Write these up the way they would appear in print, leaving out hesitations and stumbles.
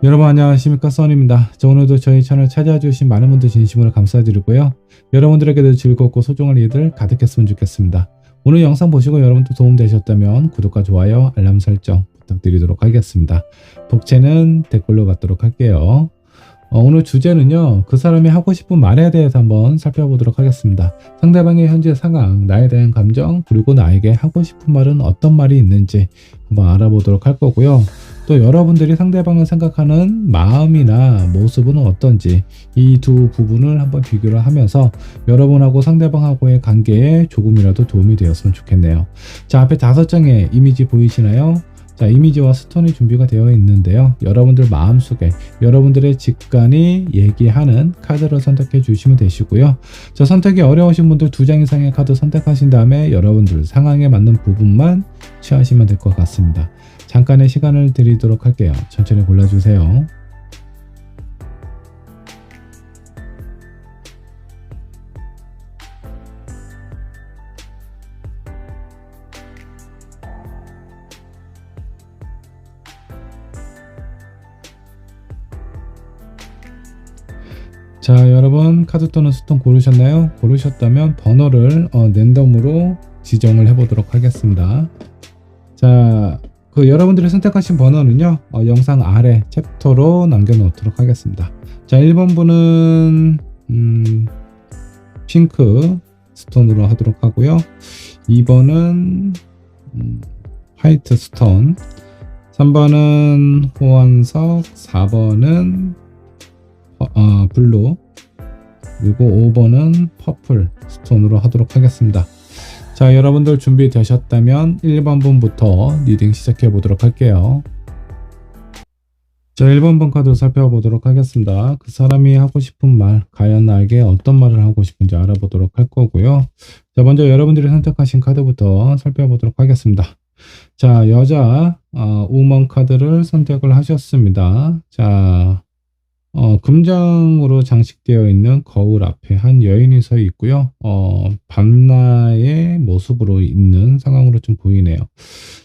여러분 안녕하십니까, 써니입니다. 오늘도 저희 채널 찾아주신 많은 분들 진심으로 감사드리고요. 여러분들에게도 즐겁고 소중한 일들 가득했으면 좋겠습니다. 오늘 영상 보시고 여러분도 도움되셨다면 구독과 좋아요, 알람 설정 부탁드리도록 하겠습니다. 복채는 댓글로 받도록 할게요. 오늘 주제는요, 그 사람이 하고 싶은 말에 대해서 한번 살펴보도록 하겠습니다. 상대방의 현재 상황, 나에 대한 감정, 그리고 나에게 하고 싶은 말은 어떤 말이 있는지 한번 알아보도록 할 거고요. 또 여러분들이 상대방을 생각하는 마음이나 모습은 어떤지 이 두 부분을 한번 비교를 하면서 여러분하고 상대방하고의 관계에 조금이라도 도움이 되었으면 좋겠네요. 자, 앞에 5장의 이미지 보이시나요? 자, 이미지와 스톤이 준비가 되어 있는데요. 여러분들 마음속에 여러분들의 직관이 얘기하는 카드를 선택해 주시면 되시고요. 자, 선택이 어려우신 분들 2장 이상의 카드 선택하신 다음에 여러분들 상황에 맞는 부분만 취하시면 될 것 같습니다. 잠깐의 시간을 드리도록 할게요. 천천히 골라주세요. 자, 여러분 카드 또는 스톤 고르셨나요? 고르셨다면 번호를 랜덤으로 지정을 해보도록 하겠습니다. 자, 여러분들이 선택하신 번호는요, 영상 아래 챕터로 남겨놓도록 하겠습니다. 자, 1번 분은 핑크 스톤으로 하도록 하고요. 2번은 화이트 스톤, 3번은 호환석, 4번은 블루, 그리고 5번은 퍼플 스톤으로 하도록 하겠습니다. 자, 여러분들 준비되셨다면 1번 분부터 리딩 시작해 보도록 할게요. 자, 1번 분 카드 살펴보도록 하겠습니다. 그 사람이 하고 싶은 말, 과연 나에게 어떤 말을 하고 싶은지 알아보도록 할 거고요. 자, 먼저 여러분들이 선택하신 카드부터 살펴보도록 하겠습니다. 자, 여자 우먼 카드를 선택을 하셨습니다. 자, 금장으로 장식되어 있는 거울 앞에 한 여인이 서 있고요. 밤나의 모습으로 있는 상황으로 좀 보이네요.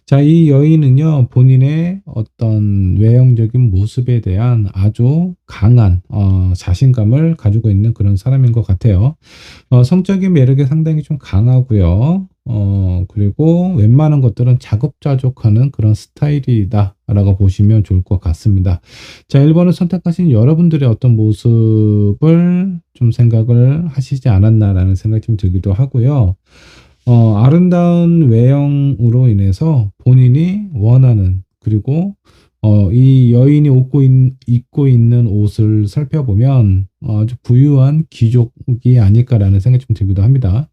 자, 이 여인은요, 본인의 어떤 외형적인 모습에 대한 아주 강한 자신감을 가지고 있는 그런 사람인 것 같아요. 성적인 매력이 상당히 좀 강하고요. 그리고 웬만한 것들은 자급자족하는 그런 스타일이다 라고 보시면 좋을 것 같습니다. 자, 1번을 선택하신 여러분들의 어떤 모습을 좀 생각을 하시지 않았나라는 생각이 좀 들기도 하고요. 아름다운 외형으로 인해서 본인이 원하는, 그리고 이 여인이 입고 있는 옷을 살펴보면 아주 부유한 귀족이 아닐까라는 생각이 좀 들기도 합니다.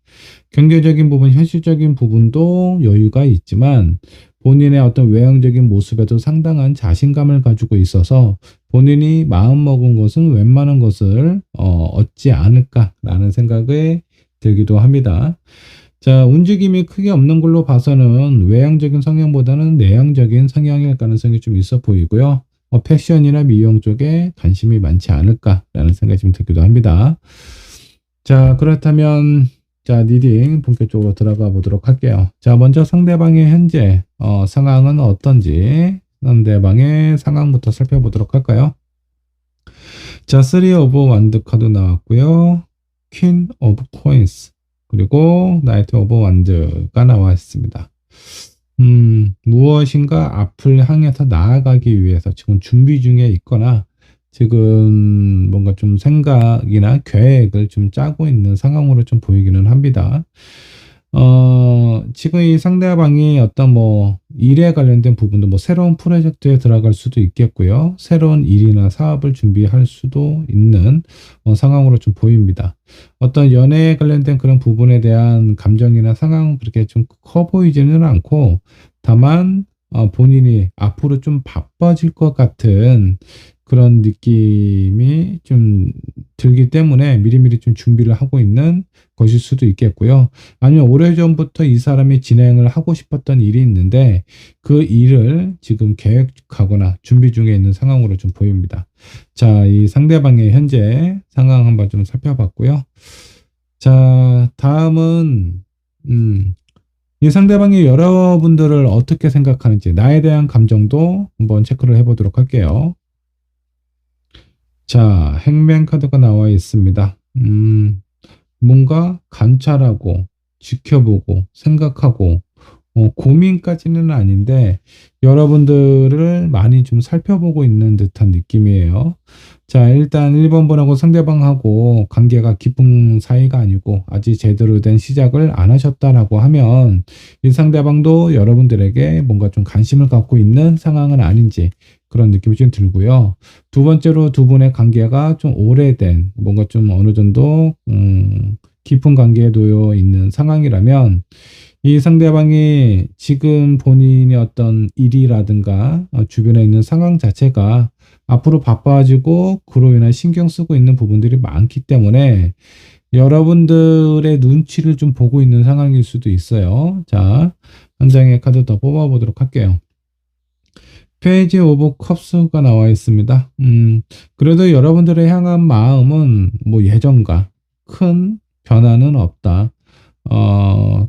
경제적인 부분, 현실적인 부분도 여유가 있지만 본인의 어떤 외형적인 모습에도 상당한 자신감을 가지고 있어서 본인이 마음먹은 것은 웬만한 것을 얻지 않을까라는 생각이 들기도 합니다. 자, 움직임이 크게 없는 걸로 봐서는 외향적인 성향보다는 내향적인 성향일 가능성이 좀 있어 보이고요. 패션이나 미용 쪽에 관심이 많지 않을까라는 생각이 좀 들기도 합니다. 자, 그렇다면 자, 리딩 본격적으로 들어가 보도록 할게요. 자, 먼저 상대방의 현재 상황은 어떤지 상대방의 상황부터 살펴보도록 할까요? 자, 3 오브 완드 카드 나왔고요. 퀸 오브 코인스, 그리고 나이트 오브 완드가 나와 있습니다. 무엇인가 앞을 향해서 나아가기 위해서 지금 준비 중에 있거나 지금 뭔가 좀 생각이나 계획을 좀 짜고 있는 상황으로 좀 보이기는 합니다. 지금 이 상대방이 어떤 일에 관련된 부분도 새로운 프로젝트에 들어갈 수도 있겠고요. 새로운 일이나 사업을 준비할 수도 있는 상황으로 좀 보입니다. 어떤 연애에 관련된 그런 부분에 대한 감정이나 상황은 그렇게 좀 커 보이지는 않고, 다만 본인이 앞으로 좀 바빠질 것 같은 그런 느낌이 좀 들기 때문에 미리미리 좀 준비를 하고 있는 것일 수도 있겠고요. 아니면 오래전부터 이 사람이 진행을 하고 싶었던 일이 있는데 그 일을 지금 계획하거나 준비 중에 있는 상황으로 좀 보입니다. 자, 이 상대방의 현재 상황 한번 좀 살펴봤고요. 자, 다음은 이 상대방이 여러분들을 어떻게 생각하는지, 나에 대한 감정도 한번 체크를 해보도록 할게요. 자, 행맨 카드가 나와 있습니다. 뭔가 관찰하고 지켜보고 생각하고 고민까지는 아닌데 여러분들을 많이 좀 살펴보고 있는 듯한 느낌이에요. 자, 일단 1번 분하고 상대방하고 관계가 깊은 사이가 아니고 아직 제대로 된 시작을 안 하셨다라고 하면 이 상대방도 여러분들에게 뭔가 좀 관심을 갖고 있는 상황은 아닌지 그런 느낌이 좀 들고요. 두 번째로 두 분의 관계가 좀 오래된 뭔가 좀 어느 정도 깊은 관계에 놓여 있는 상황이라면 이 상대방이 지금 본인의 어떤 일이라든가 주변에 있는 상황 자체가 앞으로 바빠지고 그로 인해 신경 쓰고 있는 부분들이 많기 때문에 여러분들의 눈치를 좀 보고 있는 상황일 수도 있어요. 자, 한 장의 카드 더 뽑아보도록 할게요. 페이지 오브 컵스가 나와 있습니다. 그래도 여러분들의 향한 마음은 뭐 예전과 큰 변화는 없다.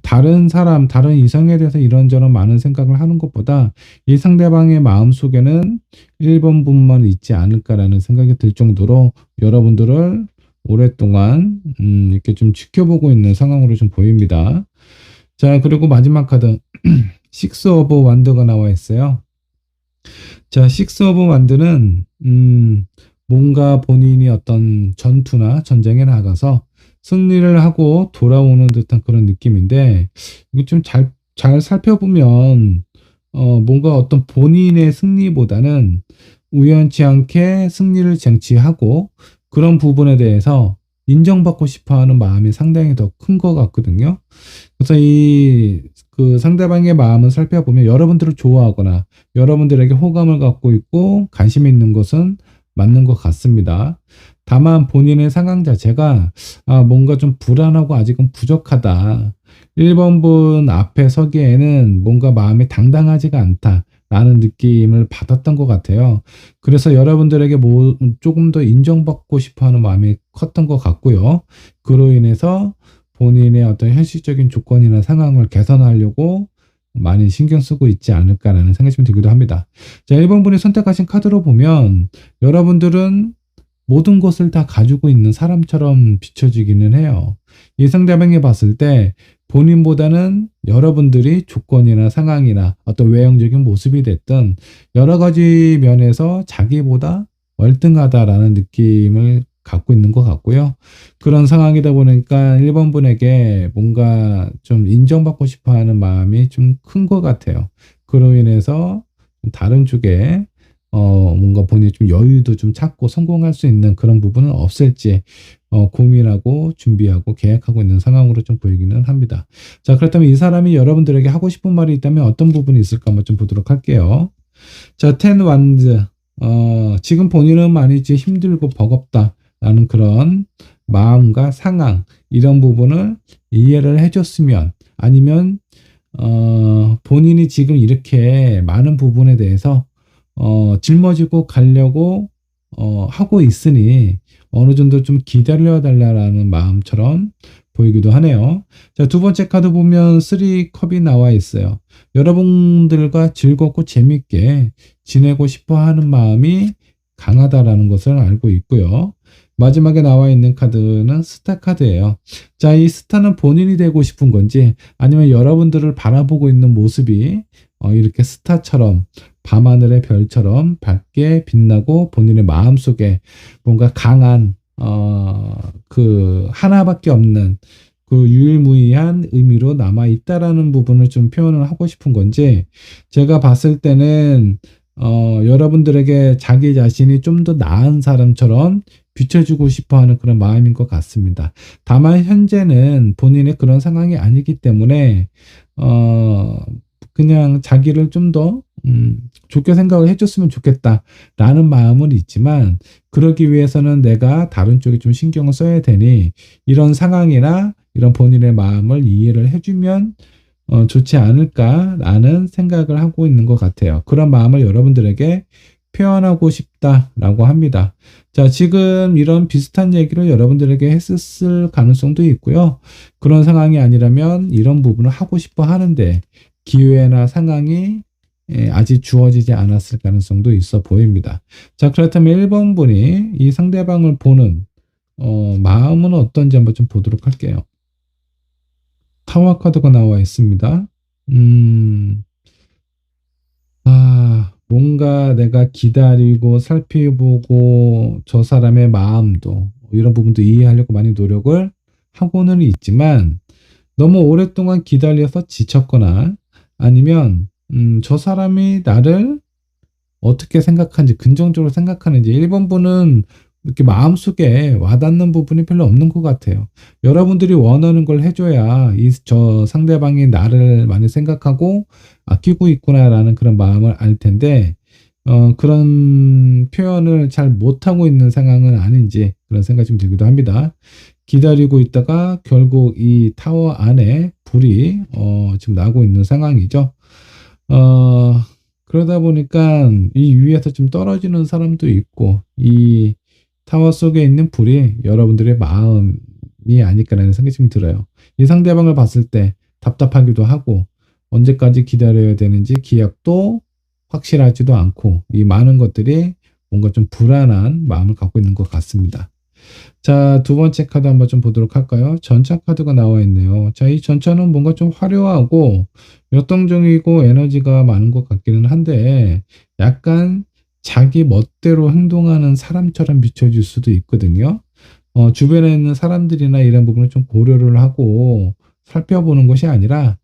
다른 사람, 다른 이성에 대해서 이런저런 많은 생각을 하는 것보다 이 상대방의 마음 속에는 1번 분만 있지 않을까라는 생각이 들 정도로 여러분들을 오랫동안 이렇게 좀 지켜보고 있는 상황으로 좀 보입니다. 자, 그리고 마지막 카드 식스 오브 완드가 나와 있어요. 자, 식스 오브 완드는 뭔가 본인이 어떤 전투나 전쟁에 나가서 승리를 하고 돌아오는 듯한 그런 느낌인데 이게 좀 잘 살펴보면 뭔가 어떤 본인의 승리보다는 우연치 않게 승리를 쟁취하고 그런 부분에 대해서 인정받고 싶어 하는 마음이 상당히 더 큰 것 같거든요. 그래서 그 상대방의 마음을 살펴보면 여러분들을 좋아하거나 여러분들에게 호감을 갖고 있고 관심 있는 것은 맞는 것 같습니다. 다만 본인의 상황 자체가 뭔가 좀 불안하고 아직은 부족하다. 1번 분 앞에 서기에는 뭔가 마음이 당당하지가 않다라는 느낌을 받았던 것 같아요. 그래서 여러분들에게 조금 더 인정받고 싶어 하는 마음이 컸던 것 같고요. 그로 인해서 본인의 어떤 현실적인 조건이나 상황을 개선하려고 많이 신경 쓰고 있지 않을까라는 생각이 좀 들기도 합니다. 자, 1번 분이 선택하신 카드로 보면 여러분들은 모든 것을 다 가지고 있는 사람처럼 비춰지기는 해요. 이 상대방이 봤을 때 본인보다는 여러분들이 조건이나 상황이나 어떤 외형적인 모습이 됐든 여러 가지 면에서 자기보다 월등하다라는 느낌을 갖고 있는 것 같고요. 그런 상황이다 보니까 1번 분에게 뭔가 좀 인정받고 싶어 하는 마음이 좀 큰 것 같아요. 그로 인해서 다른 쪽에 뭔가 본인이 좀 여유도 좀 찾고 성공할 수 있는 그런 부분은 없을지 고민하고 준비하고 계획하고 있는 상황으로 좀 보이기는 합니다. 자, 그렇다면 이 사람이 여러분들에게 하고 싶은 말이 있다면 어떤 부분이 있을까 한번 좀 보도록 할게요. 자, 텐 완즈. 지금 본인은 많이 이제 힘들고 버겁다라는 그런 마음과 상황, 이런 부분을 이해를 해줬으면 아니면 본인이 지금 이렇게 많은 부분에 대해서 짊어지고 가려고 하고 있으니 어느 정도 좀 기다려 달라라는 마음처럼 보이기도 하네요. 자, 두 번째 카드 보면 3컵이 나와 있어요. 여러분들과 즐겁고 재밌게 지내고 싶어 하는 마음이 강하다라는 것을 알고 있고요. 마지막에 나와 있는 카드는 스타 카드예요. 자, 이 스타는 본인이 되고 싶은 건지 아니면 여러분들을 바라보고 있는 모습이 이렇게 스타처럼 밤하늘의 별처럼 밝게 빛나고 본인의 마음속에 뭔가 강한 그 하나밖에 없는 그 유일무이한 의미로 남아 있다라는 부분을 좀 표현을 하고 싶은 건지 제가 봤을 때는 여러분들에게 자기 자신이 좀 더 나은 사람처럼 비춰주고 싶어 하는 그런 마음인 것 같습니다. 다만 현재는 본인의 그런 상황이 아니기 때문에 그냥 자기를 좀 더 좋게 생각을 해줬으면 좋겠다라는 마음은 있지만 그러기 위해서는 내가 다른 쪽에 좀 신경을 써야 되니 이런 상황이나 이런 본인의 마음을 이해를 해주면 좋지 않을까라는 생각을 하고 있는 것 같아요. 그런 마음을 여러분들에게 표현하고 싶다라고 합니다. 자, 지금 이런 비슷한 얘기를 여러분들에게 했을 가능성도 있고요. 그런 상황이 아니라면 이런 부분을 하고 싶어 하는데 기회나 상황이 아직 주어지지 않았을 가능성도 있어 보입니다. 자, 그렇다면 1번 분이 이 상대방을 보는 마음은 어떤지 한번 좀 보도록 할게요. 타워 카드가 나와 있습니다. 뭔가 내가 기다리고 살펴보고 저 사람의 마음도 이런 부분도 이해하려고 많이 노력을 하고는 있지만 너무 오랫동안 기다려서 지쳤거나 아니면 저 사람이 나를 어떻게 생각하는지 긍정적으로 생각하는지 1번 분은 이렇게 마음속에 와닿는 부분이 별로 없는 것 같아요. 여러분들이 원하는 걸 해줘야 저 상대방이 나를 많이 생각하고 아끼고 있구나라는 그런 마음을 알 텐데 그런 표현을 잘 못하고 있는 상황은 아닌지 그런 생각이 좀 들기도 합니다. 기다리고 있다가 결국 이 타워 안에 불이 지금 나고 있는 상황이죠. 그러다 보니까 이 위에서 좀 떨어지는 사람도 있고 이 타워 속에 있는 불이 여러분들의 마음이 아닐까라는 생각이 좀 들어요. 이 상대방을 봤을 때 답답하기도 하고 언제까지 기다려야 되는지 기약도 확실하지도 않고 이 많은 것들이 뭔가 좀 불안한 마음을 갖고 있는 것 같습니다. 자, 두 번째 카드 한번 좀 보도록 할까요? 전차 카드가 나와 있네요. 자, 이 전차는 뭔가 좀 화려하고 역동적이고 에너지가 많은 것 같기는 한데 약간 자기 멋대로 행동하는 사람처럼 비춰질 수도 있거든요. 주변에 있는 사람들이나 이런 부분을 좀 고려를 하고 살펴보는 것이 아니라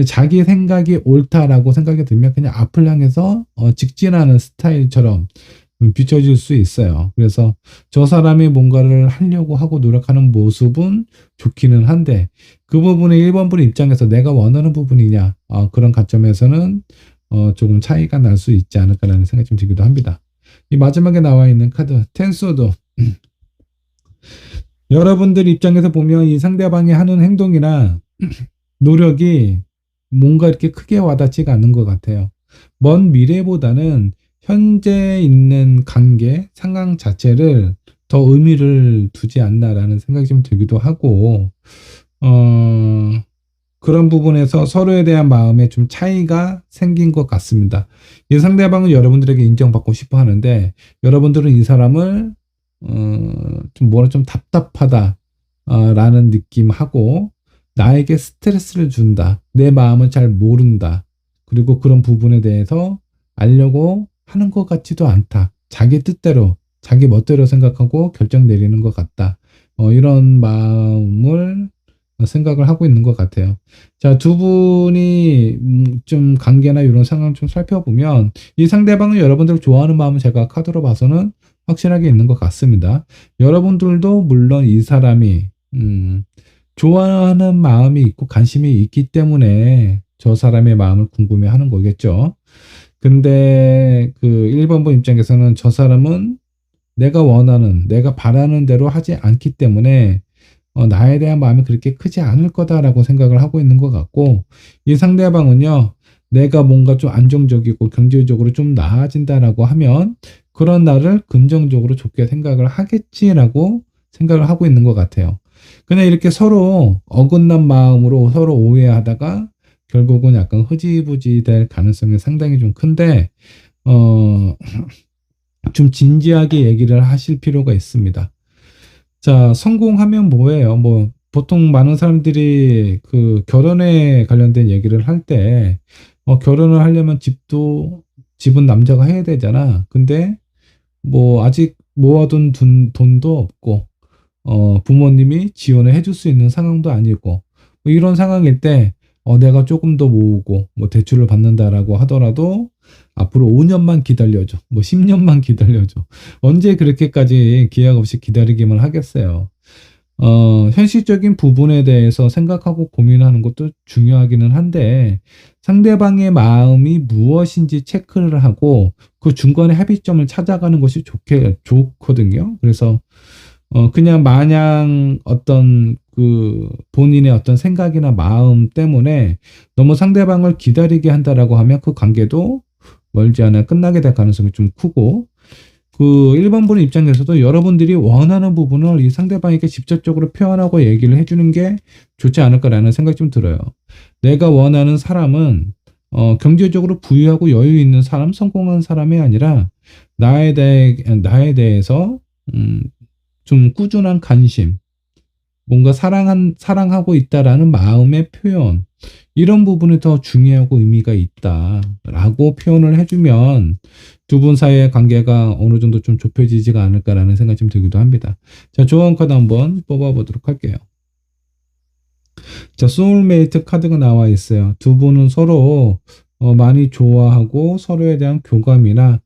자기 생각이 옳다라고 생각이 들면 그냥 앞을 향해서 직진하는 스타일처럼 비춰질 수 있어요. 그래서 저 사람이 뭔가를 하려고 하고 노력하는 모습은 좋기는 한데 그 부분의 1번 분 입장에서 내가 원하는 부분이냐 그런 관점에서는 조금 차이가 날 수 있지 않을까라는 생각이 좀 들기도 합니다. 이 마지막에 나와 있는 카드 텐소드 여러분들 입장에서 보면 이 상대방이 하는 행동이나 노력이 뭔가 이렇게 크게 와닿지가 않는 것 같아요. 먼 미래보다는 현재 있는 관계, 상황 자체를 더 의미를 두지 않나라는 생각이 좀 들기도 하고, 그런 부분에서 서로에 대한 마음에 좀 차이가 생긴 것 같습니다. 이 상대방은 여러분들에게 인정받고 싶어 하는데, 여러분들은 이 사람을, 좀 답답하다, 라는 느낌하고, 나에게 스트레스를 준다. 내 마음을 잘 모른다. 그리고 그런 부분에 대해서 알려고 하는 것 같지도 않다. 자기 뜻대로, 자기 멋대로 생각하고 결정 내리는 것 같다. 이런 마음을 생각을 하고 있는 것 같아요. 자, 두 분이 좀 관계나 이런 상황을 좀 살펴보면 이 상대방은 여러분들 좋아하는 마음은 제가 카드로 봐서는 확실하게 있는 것 같습니다. 여러분들도 물론 이 사람이 좋아하는 마음이 있고 관심이 있기 때문에 저 사람의 마음을 궁금해하는 거겠죠. 근데 그 1번 분 입장에서는 저 사람은 내가 원하는, 내가 바라는 대로 하지 않기 때문에 나에 대한 마음이 그렇게 크지 않을 거다라고 생각을 하고 있는 것 같고 이 상대방은요. 내가 뭔가 좀 안정적이고 경제적으로 좀 나아진다라고 하면 그런 나를 긍정적으로 좋게 생각을 하겠지라고 생각을 하고 있는 것 같아요. 그냥 이렇게 서로 어긋난 마음으로 서로 오해하다가 결국은 약간 흐지부지 될 가능성이 상당히 좀 큰데, 좀 진지하게 얘기를 하실 필요가 있습니다. 자, 성공하면 뭐예요? 뭐, 보통 많은 사람들이 그 결혼에 관련된 얘기를 할 때, 결혼을 하려면 집은 남자가 해야 되잖아. 근데 뭐, 아직 모아둔 돈도 없고, 부모님이 지원을 해줄 수 있는 상황도 아니고, 뭐 이런 상황일 때, 내가 조금 더 모으고, 뭐 대출을 받는다라고 하더라도, 앞으로 5년만 기다려줘. 뭐 10년만 기다려줘. 언제 그렇게까지 기약 없이 기다리기만 하겠어요. 현실적인 부분에 대해서 생각하고 고민하는 것도 중요하기는 한데, 상대방의 마음이 무엇인지 체크를 하고, 그 중간에 합의점을 찾아가는 것이 좋거든요. 그래서, 그냥 마냥 어떤 그 본인의 어떤 생각이나 마음 때문에 너무 상대방을 기다리게 한다라고 하면 그 관계도 멀지 않아 끝나게 될 가능성이 좀 크고 그 1번 분 입장에서도 여러분들이 원하는 부분을 이 상대방에게 직접적으로 표현하고 얘기를 해주는 게 좋지 않을까라는 생각이 좀 들어요. 내가 원하는 사람은 경제적으로 부유하고 여유 있는 사람, 성공한 사람이 아니라 나에 대해서 음, 좀 꾸준한 관심, 뭔가 사랑하고 있다라는 마음의 표현, 이런 부분이 더 중요하고 의미가 있다라고 표현을 해주면 두 분 사이의 관계가 어느 정도 좀 좁혀지지가 않을까라는 생각이 좀 들기도 합니다. 자, 조언 카드 한번 뽑아보도록 할게요. 자, 소울메이트 카드가 나와 있어요. 두 분은 서로 많이 좋아하고 서로에 대한 교감이나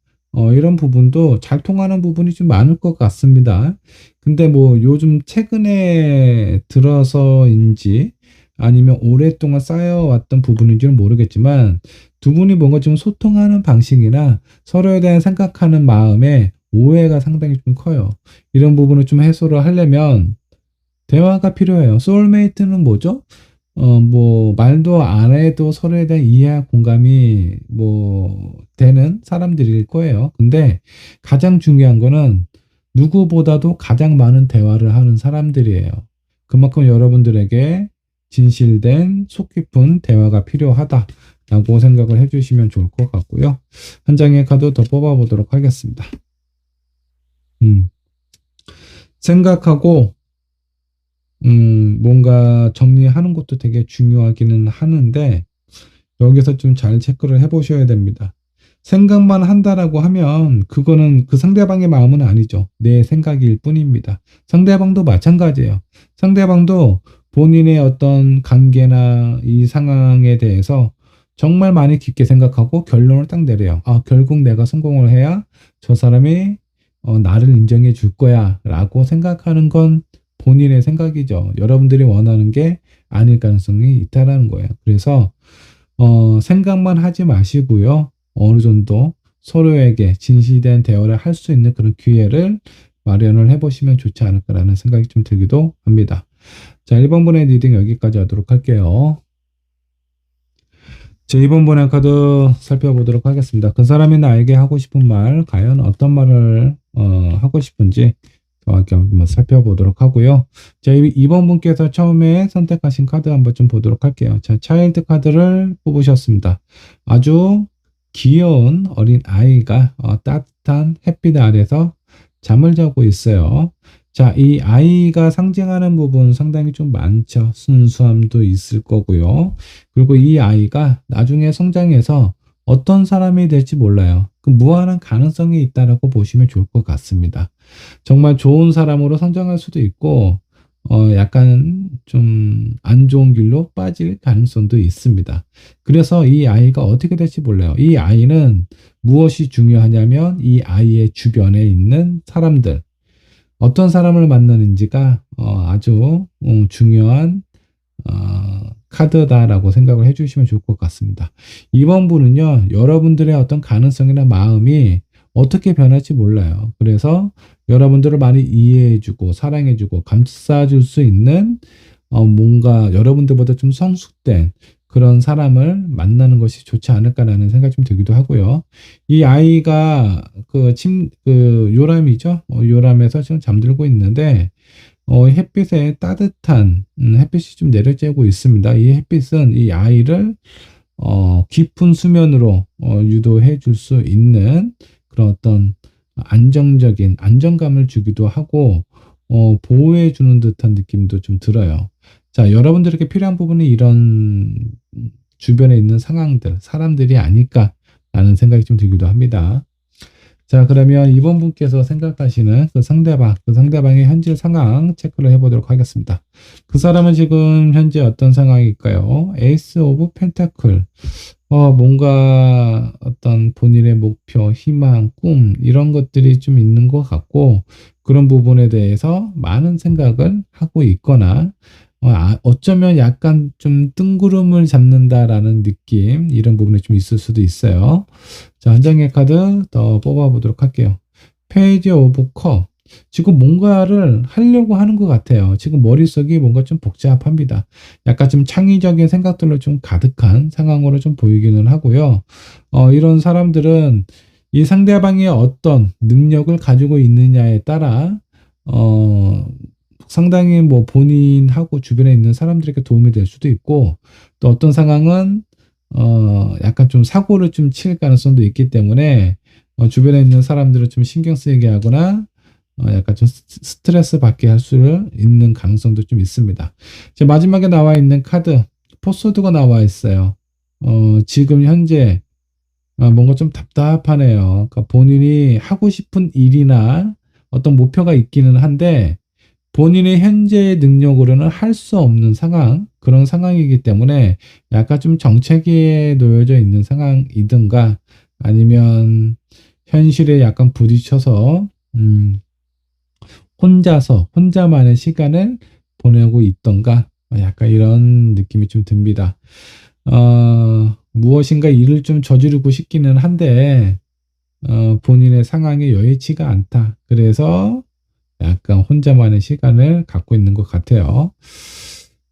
이런 부분도 잘 통하는 부분이 좀 많을 것 같습니다. 근데 뭐 요즘 최근에 들어서인지 아니면 오랫동안 쌓여왔던 부분인지는 모르겠지만 두 분이 뭔가 좀 소통하는 방식이나 서로에 대한 생각하는 마음에 오해가 상당히 좀 커요. 이런 부분을 좀 해소를 하려면 대화가 필요해요. 소울메이트는 뭐죠? 뭐, 말도 안 해도 서로에 대한 이해와 공감이 뭐, 되는 사람들일 거예요. 근데 가장 중요한 거는 누구보다도 가장 많은 대화를 하는 사람들이에요. 그만큼 여러분들에게 진실된 속 깊은 대화가 필요하다라고 생각을 해주시면 좋을 것 같고요. 한 장의 카드 더 뽑아보도록 하겠습니다. 생각하고 뭔가 정리하는 것도 되게 중요하기는 하는데, 여기서 좀 잘 체크를 해 보셔야 됩니다. 생각만 한다라고 하면, 그거는 그 상대방의 마음은 아니죠. 내 생각일 뿐입니다. 상대방도 마찬가지예요. 상대방도 본인의 어떤 관계나 이 상황에 대해서 정말 많이 깊게 생각하고 결론을 딱 내려요. 아, 결국 내가 성공을 해야 저 사람이 나를 인정해 줄 거야 라고 생각하는 건 본인의 생각이죠. 여러분들이 원하는 게 아닐 가능성이 있다라는 거예요. 그래서 생각만 하지 마시고요. 어느 정도 서로에게 진실된 대화를 할 수 있는 그런 기회를 마련을 해보시면 좋지 않을까라는 생각이 좀 들기도 합니다. 자, 1번 분의 리딩 여기까지 하도록 할게요. 자, 2번 분의 카드 살펴보도록 하겠습니다. 그 사람이 나에게 하고 싶은 말, 과연 어떤 말을 하고 싶은지 정확히 한번 살펴보도록 하고요. 자, 2번 분께서 처음에 선택하신 카드 한번 좀 보도록 할게요. 자, 차일드 카드를 뽑으셨습니다. 아주 귀여운 어린 아이가 따뜻한 햇빛 아래서 잠을 자고 있어요. 자, 이 아이가 상징하는 부분 상당히 좀 많죠. 순수함도 있을 거고요. 그리고 이 아이가 나중에 성장해서 어떤 사람이 될지 몰라요. 그 무한한 가능성이 있다라고 보시면 좋을 것 같습니다. 정말 좋은 사람으로 성장할 수도 있고, 약간 좀 안 좋은 길로 빠질 가능성도 있습니다. 그래서 이 아이가 어떻게 될지 몰라요. 이 아이는 무엇이 중요하냐면 이 아이의 주변에 있는 사람들, 어떤 사람을 만나는지가 아주 중요한 카드다라고 생각을 해주시면 좋을 것 같습니다. 이번 분은요, 여러분들의 어떤 가능성이나 마음이 어떻게 변할지 몰라요. 그래서 여러분들을 많이 이해해주고 사랑해주고 감싸줄 수 있는 뭔가 여러분들보다 좀 성숙된 그런 사람을 만나는 것이 좋지 않을까라는 생각이 좀 들기도 하고요. 이 아이가 그 요람이죠. 요람에서 지금 잠들고 있는데 햇빛에 따뜻한 햇빛이 좀 내려쬐고 있습니다. 이 햇빛은 이 아이를 깊은 수면으로 유도해 줄 수 있는 그런 어떤 안정적인 안정감을 주기도 하고 보호해 주는 듯한 느낌도 좀 들어요. 자, 여러분들에게 필요한 부분이 이런 주변에 있는 상황들, 사람들이 아닐까라는 생각이 좀 들기도 합니다. 자, 그러면 이번 분께서 생각하시는 그 상대방의 현재 상황 체크를 해보도록 하겠습니다. 그 사람은 지금 현재 어떤 상황일까요? 에이스 오브 펜타클. 뭔가 어떤 본인의 목표, 희망, 꿈, 이런 것들이 좀 있는 것 같고, 그런 부분에 대해서 많은 생각을 하고 있거나, 어쩌면 약간 좀 뜬구름을 잡는다라는 느낌, 이런 부분이 좀 있을 수도 있어요. 자, 한 장의 카드 더 뽑아보도록 할게요. 페이지 오브 컵. 지금 뭔가를 하려고 하는 것 같아요. 지금 머릿속이 뭔가 좀 복잡합니다. 약간 좀 창의적인 생각들로 좀 가득한 상황으로 좀 보이기는 하고요. 이런 사람들은 이 상대방이 어떤 능력을 가지고 있느냐에 따라, 상당히 뭐 본인하고 주변에 있는 사람들에게 도움이 될 수도 있고, 또 어떤 상황은 약간 좀 사고를 좀 칠 가능성도 있기 때문에 주변에 있는 사람들을 좀 신경 쓰이게 하거나 약간 좀 스트레스 받게 할 수 있는 가능성도 좀 있습니다. 이제 마지막에 나와 있는 카드 포스드가 나와 있어요. 지금 현재 뭔가 좀 답답하네요. 그러니까 본인이 하고 싶은 일이나 어떤 목표가 있기는 한데 본인의 현재의 능력으로는 할 수 없는 상황, 그런 상황이기 때문에 약간 좀 정체기에 놓여져 있는 상황이든가 아니면 현실에 약간 부딪혀서 음, 혼자만의 시간을 보내고 있던가 약간 이런 느낌이 좀 듭니다. 무엇인가 일을 좀 저지르고 싶기는 한데 본인의 상황이 여의치가 않다. 그래서 약간 혼자만의 시간을 갖고 있는 것 같아요.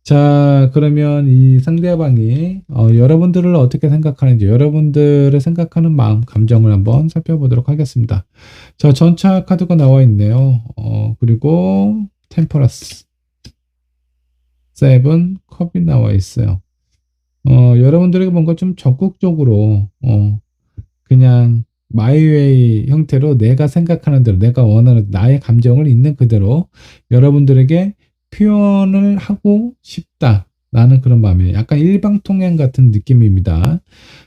자, 그러면 이 상대방이 여러분들을 어떻게 생각하는지, 여러분들을 생각하는 마음, 감정을 한번 살펴보도록 하겠습니다. 자, 전차 카드가 나와 있네요. 그리고 템퍼러스, 세븐, 컵이 나와 있어요. 여러분들에게 뭔가 좀 적극적으로, 그냥 마이웨이 형태로 내가 생각하는 대로, 내가 원하는 나의 감정을 있는 그대로 여러분들에게 표현을 하고 싶다라는 그런 마음이에요. 약간 일방통행 같은 느낌입니다.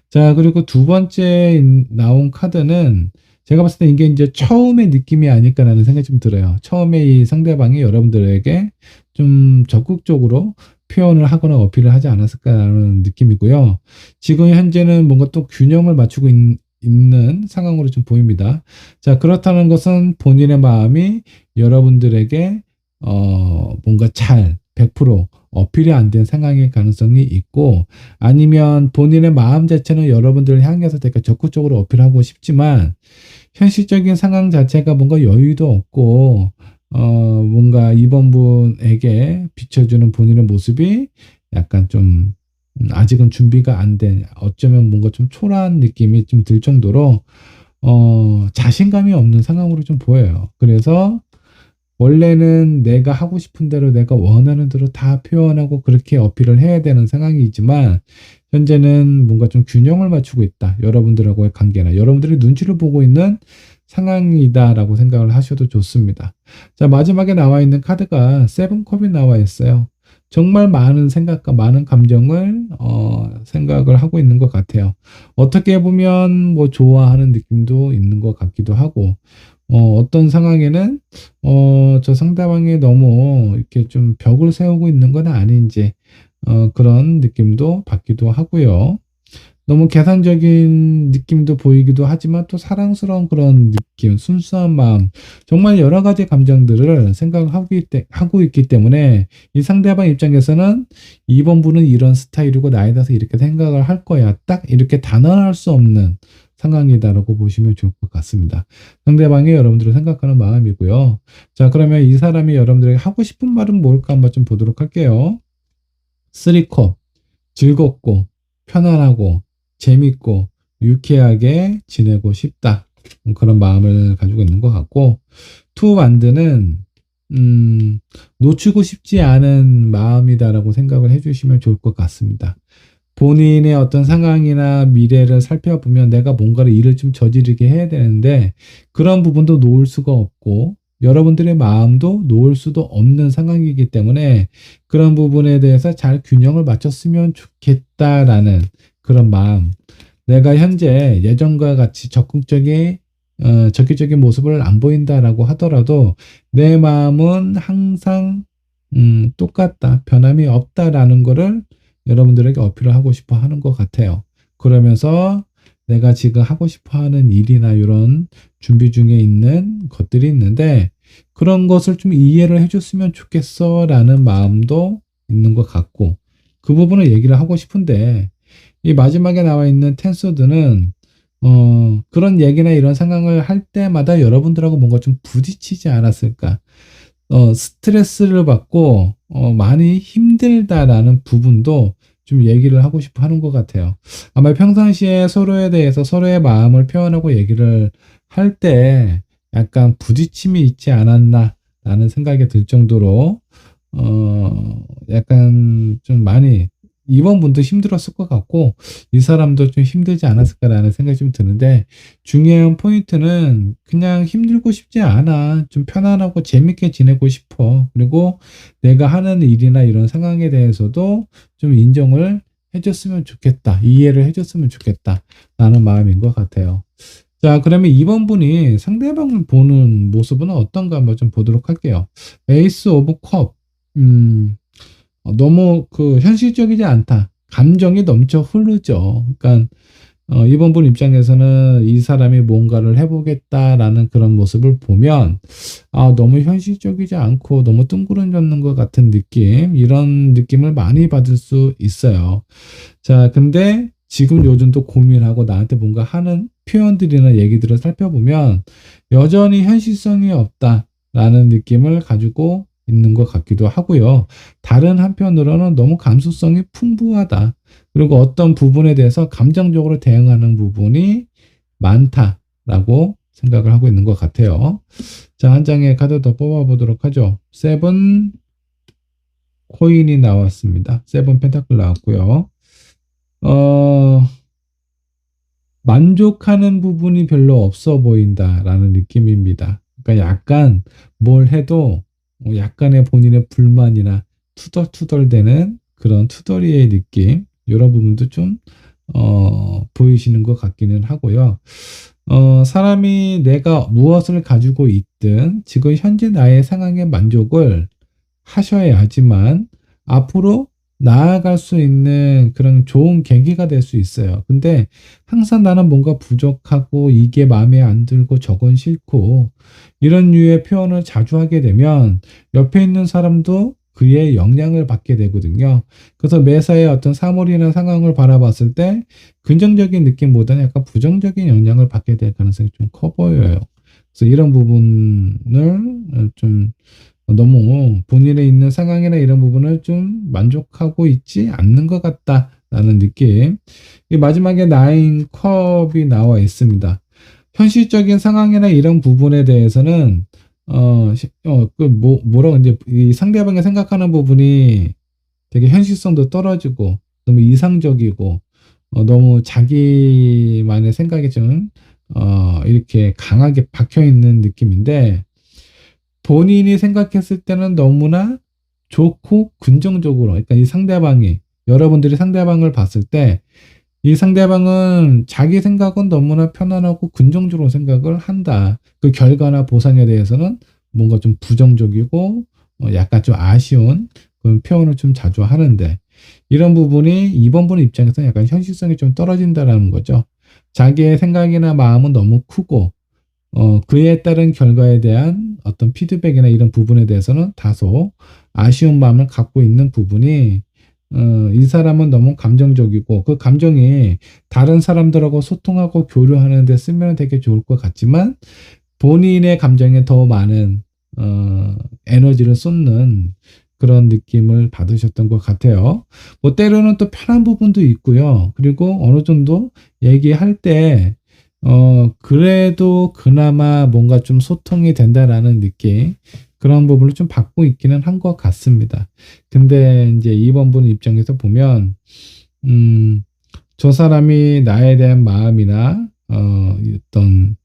자, 그리고 두 번째 나온 카드는 제가 봤을 때 이게 이제 처음의 느낌이 아닐까라는 생각이 좀 들어요. 처음에 이 상대방이 여러분들에게 좀 적극적으로 표현을 하거나 어필을 하지 않았을까라는 느낌이고요. 지금 현재는 뭔가 또 균형을 맞추고 있는 상황으로 좀 보입니다. 자, 그렇다는 것은 본인의 마음이 여러분들에게 뭔가 잘 100% 어필이 안 된 상황일 가능성이 있고 아니면 본인의 마음 자체는 여러분들을 향해서 되게 적극적으로 어필하고 싶지만 현실적인 상황 자체가 뭔가 여유도 없고 뭔가 이번 분에게 비춰주는 본인의 모습이 약간 좀 아직은 준비가 안 된 어쩌면 뭔가 좀 초라한 느낌이 좀 들 정도로 자신감이 없는 상황으로 좀 보여요. 그래서 원래는 내가 하고 싶은 대로 내가 원하는 대로 다 표현하고 그렇게 어필을 해야 되는 상황이지만 현재는 뭔가 좀 균형을 맞추고 있다. 여러분들하고의 관계나 여러분들의 눈치를 보고 있는 상황이다라고 생각을 하셔도 좋습니다. 자, 마지막에 나와 있는 카드가 세븐컵이 나와 있어요. 정말 많은 생각과 많은 감정을 생각을 하고 있는 것 같아요. 어떻게 보면 뭐 좋아하는 느낌도 있는 것 같기도 하고 어떤 상황에는 저 상대방이 너무 이렇게 좀 벽을 세우고 있는 건 아닌지 그런 느낌도 받기도 하고요. 너무 계산적인 느낌도 보이기도 하지만 또 사랑스러운 그런 느낌, 순수한 마음, 정말 여러 가지 감정들을 하고 있기 때문에 이 상대방 입장에서는 이번 분은 이런 스타일이고 나에 대해서 이렇게 생각을 할 거야. 딱 이렇게 단언할 수 없는 상황이다라고 보시면 좋을 것 같습니다. 상대방이 여러분들을 생각하는 마음이고요. 자, 그러면 이 사람이 여러분들에게 하고 싶은 말은 뭘까 한번 좀 보도록 할게요. 쓰리컵, 즐겁고 편안하고 재밌고 유쾌하게 지내고 싶다. 그런 마음을 가지고 있는 것 같고 투 완드는 놓치고 싶지 않은 마음이다라고 생각을 해주시면 좋을 것 같습니다. 본인의 어떤 상황이나 미래를 살펴보면 내가 뭔가를 일을 좀 저지르게 해야 되는데 그런 부분도 놓을 수가 없고 여러분들의 마음도 놓을 수도 없는 상황이기 때문에 그런 부분에 대해서 잘 균형을 맞췄으면 좋겠다라는 그런 마음. 내가 현재 예전과 같이 적극적인 모습을 안 보인다라고 하더라도 내 마음은 항상 똑같다. 변함이 없다라는 거를 여러분들에게 어필을 하고 싶어 하는 것 같아요. 그러면서 내가 지금 하고 싶어 하는 일이나 이런 준비 중에 있는 것들이 있는데 그런 것을 좀 이해를 해줬으면 좋겠어 라는 마음도 있는 것 같고 그 부분을 얘기를 하고 싶은데 이 마지막에 나와 있는 텐서드는 그런 얘기나 이런 상황을 할 때마다 여러분들하고 뭔가 좀 부딪히지 않았을까 스트레스를 받고 많이 힘들다라는 부분도 좀 얘기를 하고 싶어 하는 것 같아요. 아마 평상시에 서로에 대해서 서로의 마음을 표현하고 얘기를 할 때 약간 부딪힘이 있지 않았나라는 생각이 들 정도로 약간 좀 많이 2번 분도 힘들었을 것 같고 이 사람도 좀 힘들지 않았을까라는 생각이 좀 드는데 중요한 포인트는 그냥 힘들고 싶지 않아. 좀 편안하고 재밌게 지내고 싶어. 그리고 내가 하는 일이나 이런 상황에 대해서도 좀 인정을 해줬으면 좋겠다. 이해를 해줬으면 좋겠다. 라는 마음인 것 같아요. 자, 그러면 2번 분이 상대방을 보는 모습은 어떤가 한번 좀 보도록 할게요. 에이스 오브 컵. 너무 그 현실적이지 않다. 감정이 넘쳐 흐르죠. 그러니까 2번 분 입장에서는 이 사람이 뭔가를 해보겠다라는 그런 모습을 보면 너무 현실적이지 않고 너무 뜬구름 잡는 것 같은 느낌, 이런 느낌을 많이 받을 수 있어요. 자, 근데 지금 요즘 또 고민하고 나한테 뭔가 하는 표현들이나 얘기들을 살펴보면 여전히 현실성이 없다라는 느낌을 가지고 있는 것 같기도 하고요. 다른 한편으로는 너무 감수성이 풍부하다. 그리고 어떤 부분에 대해서 감정적으로 대응하는 부분이 많다라고 생각을 하고 있는 것 같아요. 자, 한 장의 카드 더 뽑아보도록 하죠. 세븐 코인이 나왔습니다. 세븐 펜타클 나왔고요. 만족하는 부분이 별로 없어 보인다라는 느낌입니다. 그러니까 약간 뭘 해도 약간의 본인의 불만이나 투덜투덜대는 그런 투덜이의 느낌, 이런 부분도 좀 보이시는 것 같기는 하고요. 사람이 내가 무엇을 가지고 있든 지금 현재 나의 상황에 만족을 하셔야 하지만 앞으로 나아갈 수 있는 그런 좋은 계기가 될 수 있어요. 근데 항상 나는 뭔가 부족하고 이게 마음에 안 들고 저건 싫고 이런 류의 표현을 자주 하게 되면 옆에 있는 사람도 그의 영향을 받게 되거든요. 그래서 매사에 어떤 사물이나 상황을 바라봤을 때 긍정적인 느낌보다는 약간 부정적인 영향을 받게 될 가능성이 좀 커 보여요. 그래서 이런 부분을 좀 너무 본인의 있는 상황이나 이런 부분을 좀 만족하고 있지 않는 것 같다라는 느낌. 이 마지막에 나인 컵이 나와 있습니다. 현실적인 상황이나 이런 부분에 대해서는 뭐라고 이제 이 상대방이 생각하는 부분이 되게 현실성도 떨어지고 너무 이상적이고 너무 자기만의 생각이 좀 이렇게 강하게 박혀 있는 느낌인데 본인이 생각했을 때는 너무나 좋고 긍정적으로, 그러니까 이 상대방이, 여러분들이 상대방을 봤을 때 이 상대방은 자기 생각은 너무나 편안하고 긍정적으로 생각을 한다. 그 결과나 보상에 대해서는 뭔가 좀 부정적이고 약간 좀 아쉬운 그런 표현을 좀 자주 하는데 이런 부분이 2번 분 입장에서는 약간 현실성이 좀 떨어진다라는 거죠. 자기의 생각이나 마음은 너무 크고 그에 따른 결과에 대한 어떤 피드백이나 이런 부분에 대해서는 다소 아쉬운 마음을 갖고 있는 부분이 이 사람은 너무 감정적이고 그 감정이 다른 사람들하고 소통하고 교류하는 데 쓰면 되게 좋을 것 같지만 본인의 감정에 더 많은 에너지를 쏟는 그런 느낌을 받으셨던 것 같아요. 뭐 때로는 또 편한 부분도 있고요. 그리고 어느 정도 얘기할 때 그래도 그나마 뭔가 좀 소통이 된다라는 느낌, 그런 부분을 좀 받고 있기는 한 것 같습니다. 근데 이제 2번 분 입장에서 보면, 저 사람이 나에 대한 마음이나, 어떤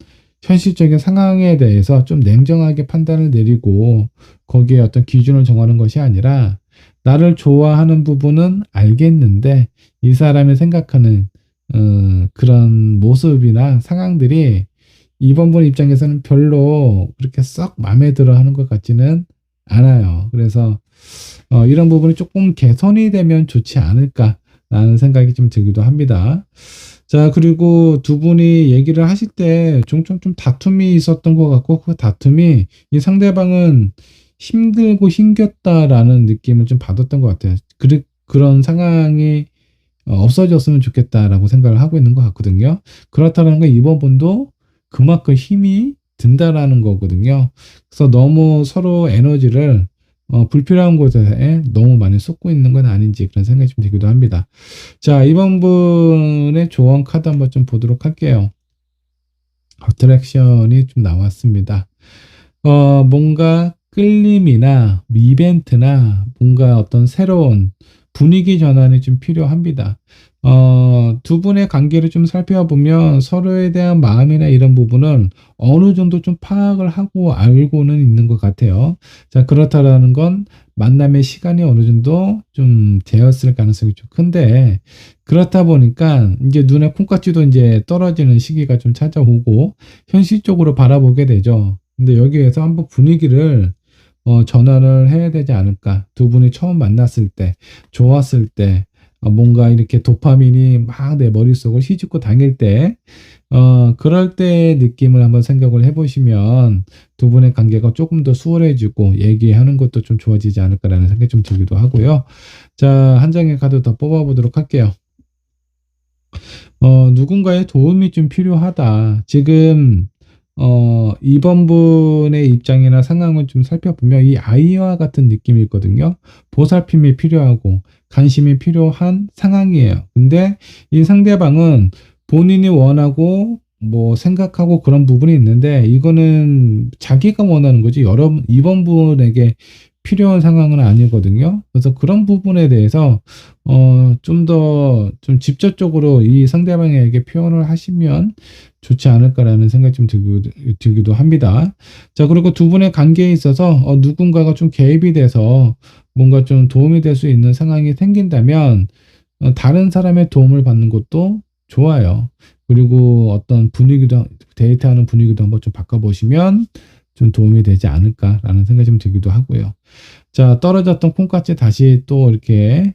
현실적인 상황에 대해서 좀 냉정하게 판단을 내리고, 거기에 어떤 기준을 정하는 것이 아니라, 나를 좋아하는 부분은 알겠는데, 이 사람이 생각하는 그런 모습이나 상황들이 2번 분 입장에서는 별로 그렇게 썩 마음에 들어 하는 것 같지는 않아요. 그래서 이런 부분이 조금 개선이 되면 좋지 않을까라는 생각이 좀 들기도 합니다. 자, 그리고 두 분이 얘기를 하실 때 종종 좀 다툼이 있었던 것 같고 그 다툼이 이 상대방은 힘들고 힘겼다라는 느낌을 좀 받았던 것 같아요. 그런 상황이 없어졌으면 좋겠다라고 생각을 하고 있는 것 같거든요. 그렇다는 건 이번 분도 그만큼 힘이 든다라는 거거든요. 그래서 너무 서로 에너지를 불필요한 곳에 너무 많이 쏟고 있는 건 아닌지 그런 생각이 좀 들기도 합니다. 자, 이번 분의 조언 카드 한번 좀 보도록 할게요. 어트랙션이 좀 나왔습니다. 뭔가 끌림이나 이벤트나 뭔가 어떤 새로운 분위기 전환이 좀 필요합니다. 두 분의 관계를 좀 살펴보면 서로에 대한 마음이나 이런 부분은 어느 정도 좀 파악을 하고 알고는 있는 것 같아요. 자, 그렇다라는 건 만남의 시간이 어느 정도 좀 되었을 가능성이 좀 큰데, 그렇다 보니까 이제 눈에 콩깍지도 이제 떨어지는 시기가 좀 찾아오고 현실적으로 바라보게 되죠. 근데 여기에서 한번 분위기를 전환을 해야 되지 않을까. 두 분이 처음 만났을 때, 좋았을 때, 뭔가 이렇게 도파민이 막 내 머릿속을 휘젓고 다닐 때, 그럴 때 느낌을 한번 생각을 해보시면 두 분의 관계가 조금 더 수월해지고 얘기하는 것도 좀 좋아지지 않을까라는 생각이 좀 들기도 하고요. 자, 한 장의 카드 더 뽑아보도록 할게요. 누군가의 도움이 좀 필요하다. 지금, 이번 분의 입장이나 상황을 좀 살펴보면 이 아이와 같은 느낌이 있거든요. 보살핌이 필요하고 관심이 필요한 상황이에요. 근데 이 상대방은 본인이 원하고 뭐 생각하고 그런 부분이 있는데 이거는 자기가 원하는 거지 이번 분에게 필요한 상황은 아니거든요. 그래서 그런 부분에 대해서 좀 더 좀 직접적으로 이 상대방에게 표현을 하시면 좋지 않을까라는 생각이 좀 들기도 합니다. 자, 그리고 두 분의 관계에 있어서 누군가가 좀 개입이 돼서 뭔가 좀 도움이 될 수 있는 상황이 생긴다면 다른 사람의 도움을 받는 것도 좋아요. 그리고 어떤 분위기도 데이트하는 분위기도 한번 좀 바꿔보시면 좀 도움이 되지 않을까라는 생각이 좀 들기도 하고요. 자, 떨어졌던 콩깍지 다시 또 이렇게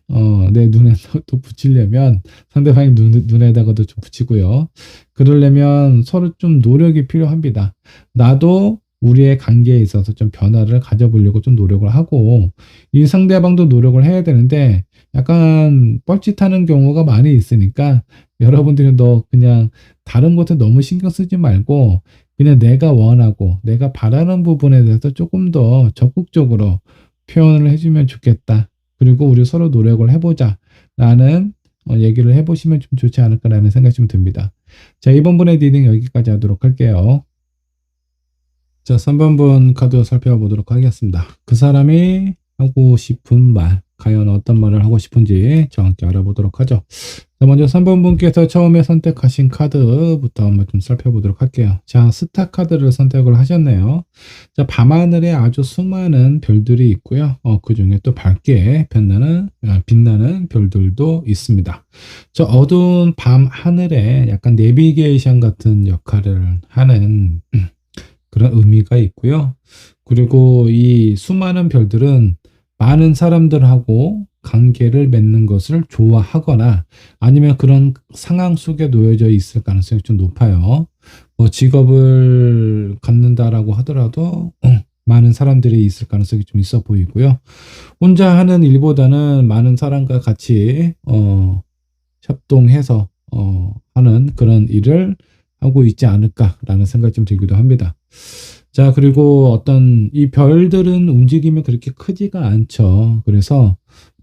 내 눈에 또 붙이려면 상대방의 눈에다가도 좀 붙이고요. 그러려면 서로 좀 노력이 필요합니다. 나도 우리의 관계에 있어서 좀 변화를 가져보려고 좀 노력을 하고 이 상대방도 노력을 해야 되는데 약간 뻘짓하는 경우가 많이 있으니까 여러분들은 너 그냥 다른 것에 너무 신경 쓰지 말고 그냥 내가 원하고 내가 바라는 부분에 대해서 조금 더 적극적으로 표현을 해주면 좋겠다. 그리고 우리 서로 노력을 해보자. 라는 얘기를 해보시면 좀 좋지 않을까라는 생각이 좀 듭니다. 자, 이번 분의 리딩 여기까지 하도록 할게요. 자, 3번 분 카드 살펴보도록 하겠습니다. 그 사람이 하고 싶은 말, 과연 어떤 말을 하고 싶은지 정확히 알아보도록 하죠. 자, 먼저 3번 분께서 처음에 선택하신 카드부터 한번 좀 살펴보도록 할게요. 자, 스타 카드를 선택을 하셨네요. 자, 밤하늘에 아주 수많은 별들이 있고요. 그 중에 또 밝게 빛나는 별들도 있습니다. 저 어두운 밤 하늘에 약간 내비게이션 같은 역할을 하는 그런 의미가 있고요. 그리고 이 수많은 별들은 많은 사람들하고 관계를 맺는 것을 좋아하거나 아니면 그런 상황 속에 놓여져 있을 가능성이 좀 높아요. 뭐 직업을 갖는다라고 하더라도 많은 사람들이 있을 가능성이 좀 있어 보이고요. 혼자 하는 일보다는 많은 사람과 같이 협동해서 하는 그런 일을 하고 있지 않을까라는 생각이 좀 들기도 합니다. 자, 그리고 어떤 이 별들은 움직임이 그렇게 크지가 않죠. 그래서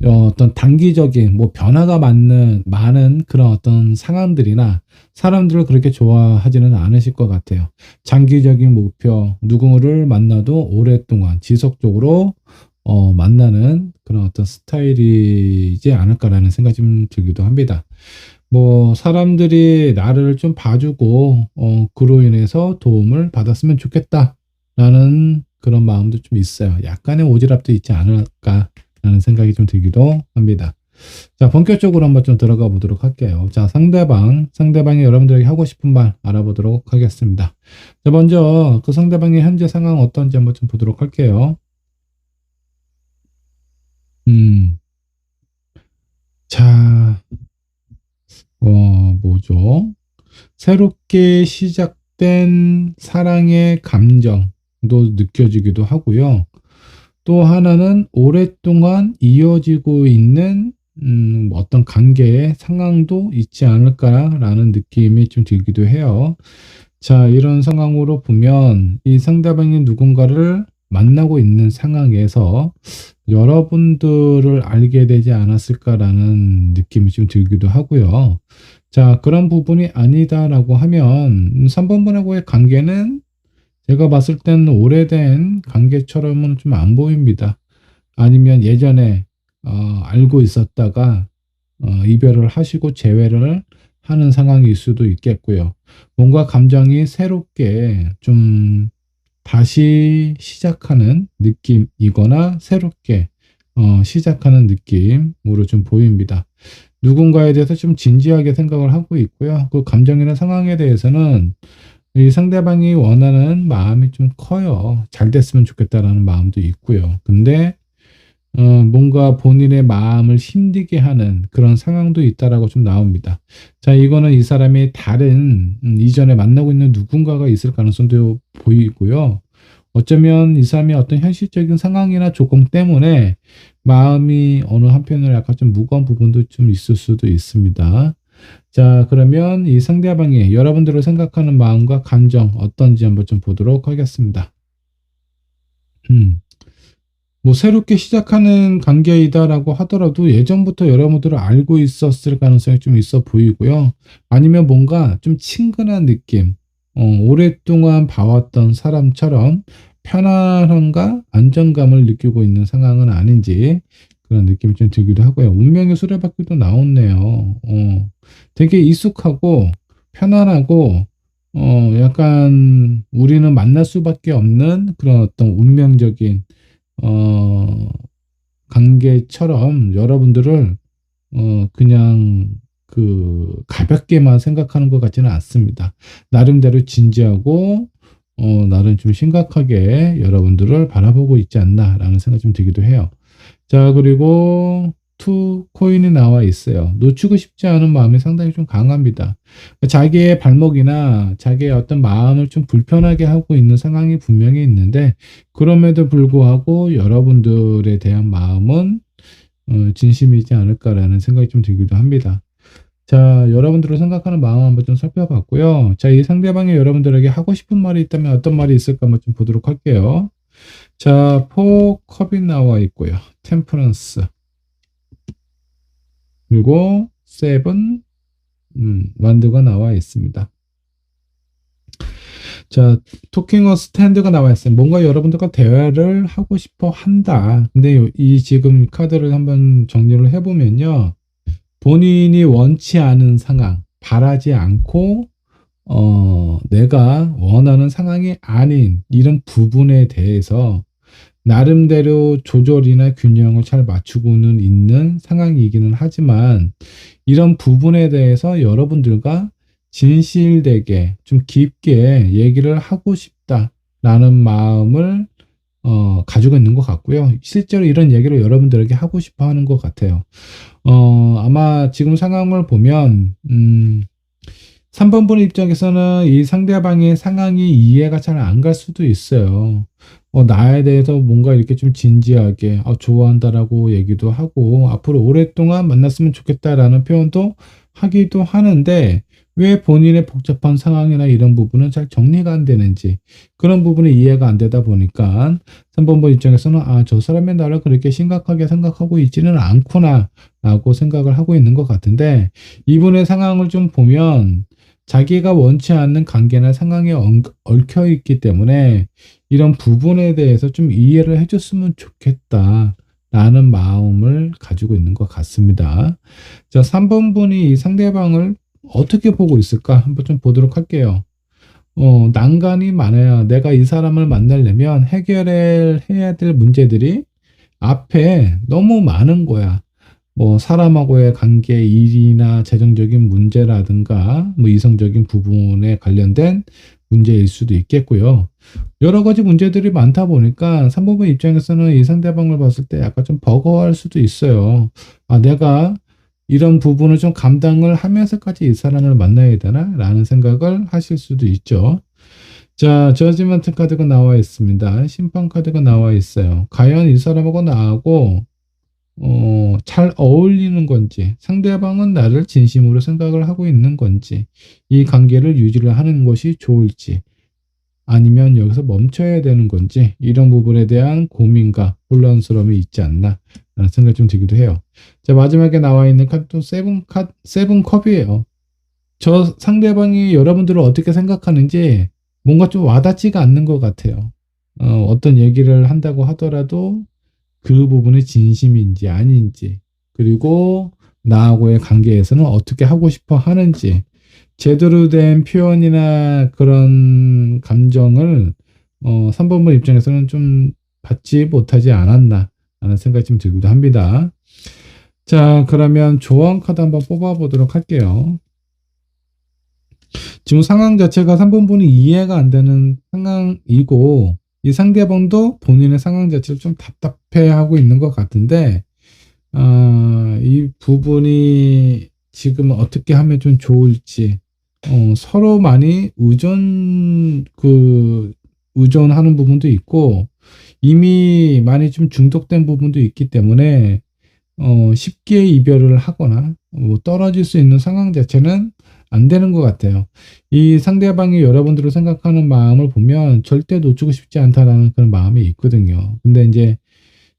어떤 단기적인 뭐 변화가 많은 그런 어떤 상황들이나 사람들을 그렇게 좋아하지는 않으실 것 같아요. 장기적인 목표, 누구를 만나도 오랫동안 지속적으로 만나는 그런 어떤 스타일이지 않을까라는 생각이 좀 들기도 합니다. 뭐 사람들이 나를 좀 봐주고 그로 인해서 도움을 받았으면 좋겠다라는 그런 마음도 좀 있어요. 약간의 오지랖도 있지 않을까라는 생각이 좀 들기도 합니다. 자, 본격적으로 한번 좀 들어가 보도록 할게요. 자, 상대방이 여러분들에게 하고 싶은 말 알아보도록 하겠습니다. 자, 먼저 그 상대방의 현재 상황 어떤지 한번 좀 보도록 할게요. 자, 뭐죠? 새롭게 시작된 사랑의 감정도 느껴지기도 하고요. 또 하나는 오랫동안 이어지고 있는 어떤 관계의 상황도 있지 않을까라는 느낌이 좀 들기도 해요. 자, 이런 상황으로 보면 이 상대방이 누군가를 만나고 있는 상황에서 여러분들을 알게 되지 않았을까라는 느낌이 좀 들기도 하고요. 자, 그런 부분이 아니다라고 하면 3번 분하고의 관계는 제가 봤을 때는 오래된 관계처럼은 좀 안 보입니다. 아니면 예전에 알고 있었다가 이별을 하시고 재회를 하는 상황일 수도 있겠고요. 뭔가 감정이 새롭게 좀 다시 시작하는 느낌이거나 새롭게 시작하는 느낌으로 좀 보입니다. 누군가에 대해서 좀 진지하게 생각을 하고 있고요. 그 감정이나 상황에 대해서는 이 상대방이 원하는 마음이 좀 커요. 잘 됐으면 좋겠다라는 마음도 있고요. 근데 뭔가 본인의 마음을 힘들게 하는 그런 상황도 있다라고 좀 나옵니다. 자, 이거는 이 사람이 다른 이전에 만나고 있는 누군가가 있을 가능성도 보이고요. 어쩌면 이 사람이 어떤 현실적인 상황이나 조건 때문에 마음이 어느 한편으로 약간 좀 무거운 부분도 좀 있을 수도 있습니다. 자, 그러면 이 상대방이 여러분들을 생각하는 마음과 감정 어떤지 한번 좀 보도록 하겠습니다. 음. 뭐 새롭게 시작하는 관계이다라고 하더라도 예전부터 여러분들을 알고 있었을 가능성이 좀 있어 보이고요. 아니면 뭔가 좀 친근한 느낌, 오랫동안 봐왔던 사람처럼 편안함과 안정감을 느끼고 있는 상황은 아닌지 그런 느낌이 좀 들기도 하고요. 운명의 수레바퀴도 나왔네요. 되게 익숙하고 편안하고 약간 우리는 만날 수밖에 없는 그런 어떤 운명적인 어, 관계처럼 여러분들을 그냥 그 가볍게만 생각하는 것 같지는 않습니다. 나름대로 진지하고 나름 좀 심각하게 여러분들을 바라보고 있지 않나라는 생각이 좀 들기도 해요. 자, 그리고 투 코인이 나와 있어요. 놓치고 싶지 않은 마음이 상당히 좀 강합니다. 자기의 발목이나 자기의 어떤 마음을 좀 불편하게 하고 있는 상황이 분명히 있는데, 그럼에도 불구하고 여러분들에 대한 마음은 진심이지 않을까라는 생각이 좀 들기도 합니다. 자, 여러분들을 생각하는 마음 한번 좀 살펴봤고요. 자, 이 상대방이 여러분들에게 하고 싶은 말이 있다면 어떤 말이 있을까 한번 좀 보도록 할게요. 자, 포 컵이 나와 있고요. 템퍼런스. 그리고 세븐 완드가 나와 있습니다. 자, 토킹 어 스탠드가 나와 있어요. 뭔가 여러분들과 대화를 하고 싶어 한다. 근데 이 지금 카드를 한번 정리를 해보면요. 본인이 원치 않은 상황, 바라지 않고 내가 원하는 상황이 아닌 이런 부분에 대해서 나름대로 조절이나 균형을 잘 맞추고는 있는 상황이기는 하지만 이런 부분에 대해서 여러분들과 진실되게 좀 깊게 얘기를 하고 싶다라는 마음을 가지고 있는 것 같고요. 실제로 이런 얘기를 여러분들에게 하고 싶어 하는 것 같아요. 아마 지금 상황을 보면 3번 분 입장에서는 이 상대방의 상황이 이해가 잘 안 갈 수도 있어요. 나에 대해서 뭔가 이렇게 좀 진지하게 좋아한다라고 얘기도 하고 앞으로 오랫동안 만났으면 좋겠다라는 표현도 하기도 하는데 왜 본인의 복잡한 상황이나 이런 부분은 잘 정리가 안 되는지 그런 부분이 이해가 안 되다 보니까 3번 분 입장에서는 저 사람의 나를 그렇게 심각하게 생각하고 있지는 않구나 라고 생각을 하고 있는 것 같은데 이분의 상황을 좀 보면 자기가 원치 않는 관계나 상황에 얽혀 있기 때문에 이런 부분에 대해서 좀 이해를 해줬으면 좋겠다 라는 마음을 가지고 있는 것 같습니다. 자, 3번 분이 이 상대방을 어떻게 보고 있을까 한번 좀 보도록 할게요. 난간이 많아요. 내가 이 사람을 만나려면 해결해야 될 문제들이 앞에 너무 많은 거야. 뭐 사람하고의 관계, 일이나 재정적인 문제라든가 뭐 이성적인 부분에 관련된 문제일 수도 있겠고요. 여러 가지 문제들이 많다 보니까 산부부 입장에서는 이 상대방을 봤을 때 약간 좀 버거워할 수도 있어요. 내가 이런 부분을 좀 감당을 하면서까지 이 사람을 만나야 되나? 라는 생각을 하실 수도 있죠. 자, 저지먼트 카드가 나와 있습니다. 심판 카드가 나와 있어요. 과연 이 사람하고 나하고 잘 어울리는 건지, 상대방은 나를 진심으로 생각을 하고 있는 건지, 이 관계를 유지를 하는 것이 좋을지, 아니면 여기서 멈춰야 되는 건지, 이런 부분에 대한 고민과 혼란스러움이 있지 않나, 라는 생각이 좀 들기도 해요. 자, 마지막에 나와 있는 카드도 세븐 컵이에요. 저 상대방이 여러분들을 어떻게 생각하는지 뭔가 좀 와닿지가 않는 것 같아요. 어떤 얘기를 한다고 하더라도 그 부분이 진심인지 아닌지, 그리고 나하고의 관계에서는 어떻게 하고 싶어 하는지, 제대로 된 표현이나 그런 감정을 3번분 입장에서는 좀 받지 못하지 않았나 하는 생각이 좀 들기도 합니다. 자, 그러면 조언 카드 한번 뽑아보도록 할게요. 지금 상황 자체가 3번분이 이해가 안 되는 상황이고, 이 상대방도 본인의 상황 자체를 좀 답답해하고 있는 것 같은데, 이 부분이 지금 어떻게 하면 좀 좋을지, 서로 많이 의존하는 부분도 있고, 이미 많이 좀 중독된 부분도 있기 때문에, 쉽게 이별을 하거나, 뭐 떨어질 수 있는 상황 자체는 안 되는 것 같아요. 이 상대방이 여러분들을 생각하는 마음을 보면 절대 놓치고 싶지 않다라는 그런 마음이 있거든요. 근데 이제